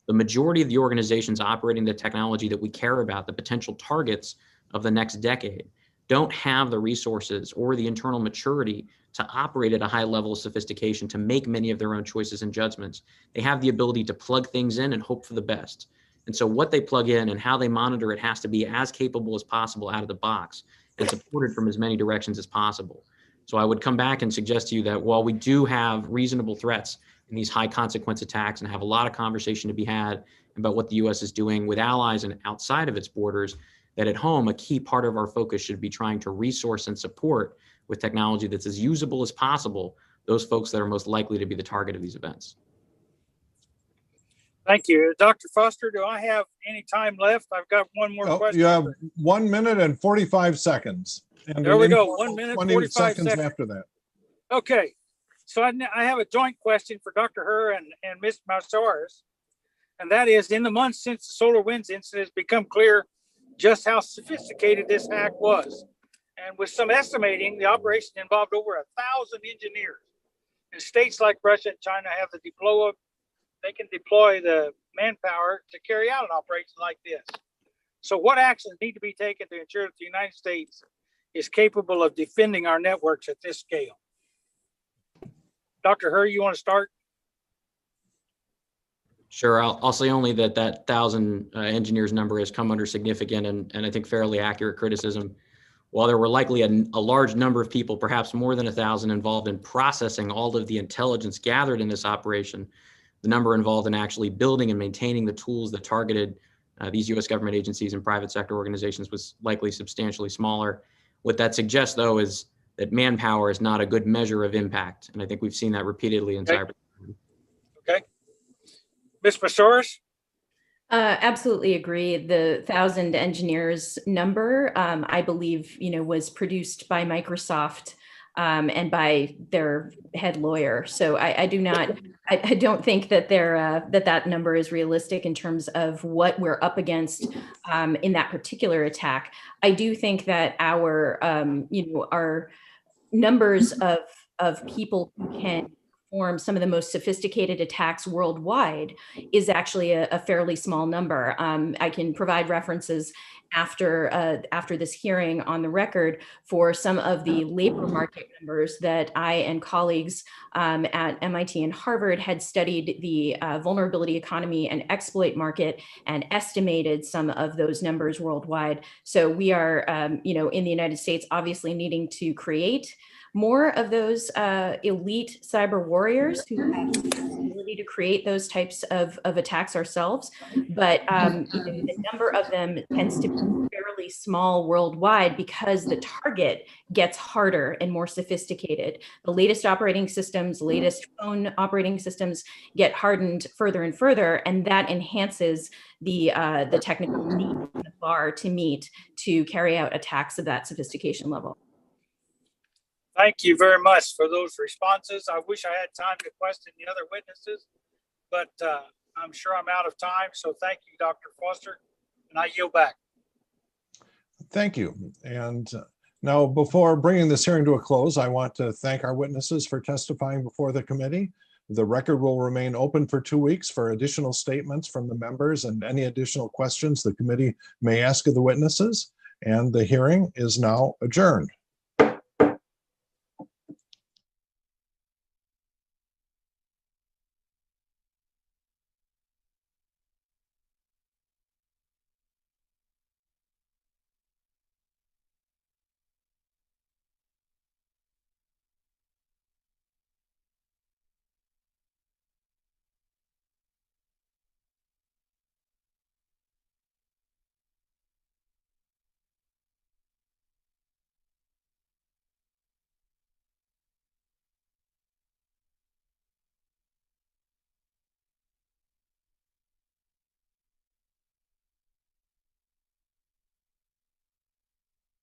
The majority of the organizations operating the technology that we care about, the potential targets of the next decade, don't have the resources or the internal maturity to operate at a high level of sophistication, to make many of their own choices and judgments. They have the ability to plug things in and hope for the best. And so what they plug in and how they monitor it has to be as capable as possible out of the box and supported from as many directions as possible. So I would come back and suggest to you that while we do have reasonable threats in these high consequence attacks and have a lot of conversation to be had about what the US is doing with allies and outside of its borders, that at home, a key part of our focus should be trying to resource and support with technology that's as usable as possible those folks that are most likely to be the target of these events. Thank you. Dr. Foster, do I have any time left? I've got one more question. You have 1 minute and 45 seconds. And there we go. 1 minute, 20 45 seconds after that. Okay. So I have a joint question for Dr. Herr and Ms. Masaris. And that is, in the months since the SolarWinds incident, it's become clear just how sophisticated this hack was. And with some estimating, the operation involved over 1,000 engineers. And states like Russia and China have they can deploy the manpower to carry out an operation like this. So what actions need to be taken to ensure that the United States is capable of defending our networks at this scale? Dr. Herr, you want to start? Sure, I'll say only that 1,000 engineers number has come under significant and I think fairly accurate criticism. While there were likely a large number of people, perhaps more than 1,000, involved in processing all of the intelligence gathered in this operation, the number involved in actually building and maintaining the tools that targeted these U.S. government agencies and private sector organizations was likely substantially smaller. What that suggests, though, is that manpower is not a good measure of impact. And I think we've seen that repeatedly in cyber. Okay. Ms. Masaris? Absolutely agree. The 1,000 engineers number, I believe, was produced by Microsoft and by their head lawyer. So I don't think that that number is realistic in terms of what we're up against in that particular attack. I do think that our numbers of people who can perform some of the most sophisticated attacks worldwide is actually a fairly small number. I can provide references after this hearing on the record for some of the labor market numbers that I and colleagues at MIT and Harvard had studied the vulnerability economy and exploit market and estimated some of those numbers worldwide. So we are, in the United States, obviously needing to create more of those elite cyber warriors who have the ability to create those types of attacks ourselves. But the number of them tends to be fairly small worldwide because the target gets harder and more sophisticated. The latest operating systems, latest phone operating systems get hardened further and further, and that enhances the technical need, the bar to meet to carry out attacks of that sophistication level. Thank you very much for those responses. I wish I had time to question the other witnesses, but I'm sure I'm out of time. So thank you, Dr. Foster, and I yield back. Thank you. And now, before bringing this hearing to a close, I want to thank our witnesses for testifying before the committee. The record will remain open for 2 weeks for additional statements from the members and any additional questions the committee may ask of the witnesses. And the hearing is now adjourned.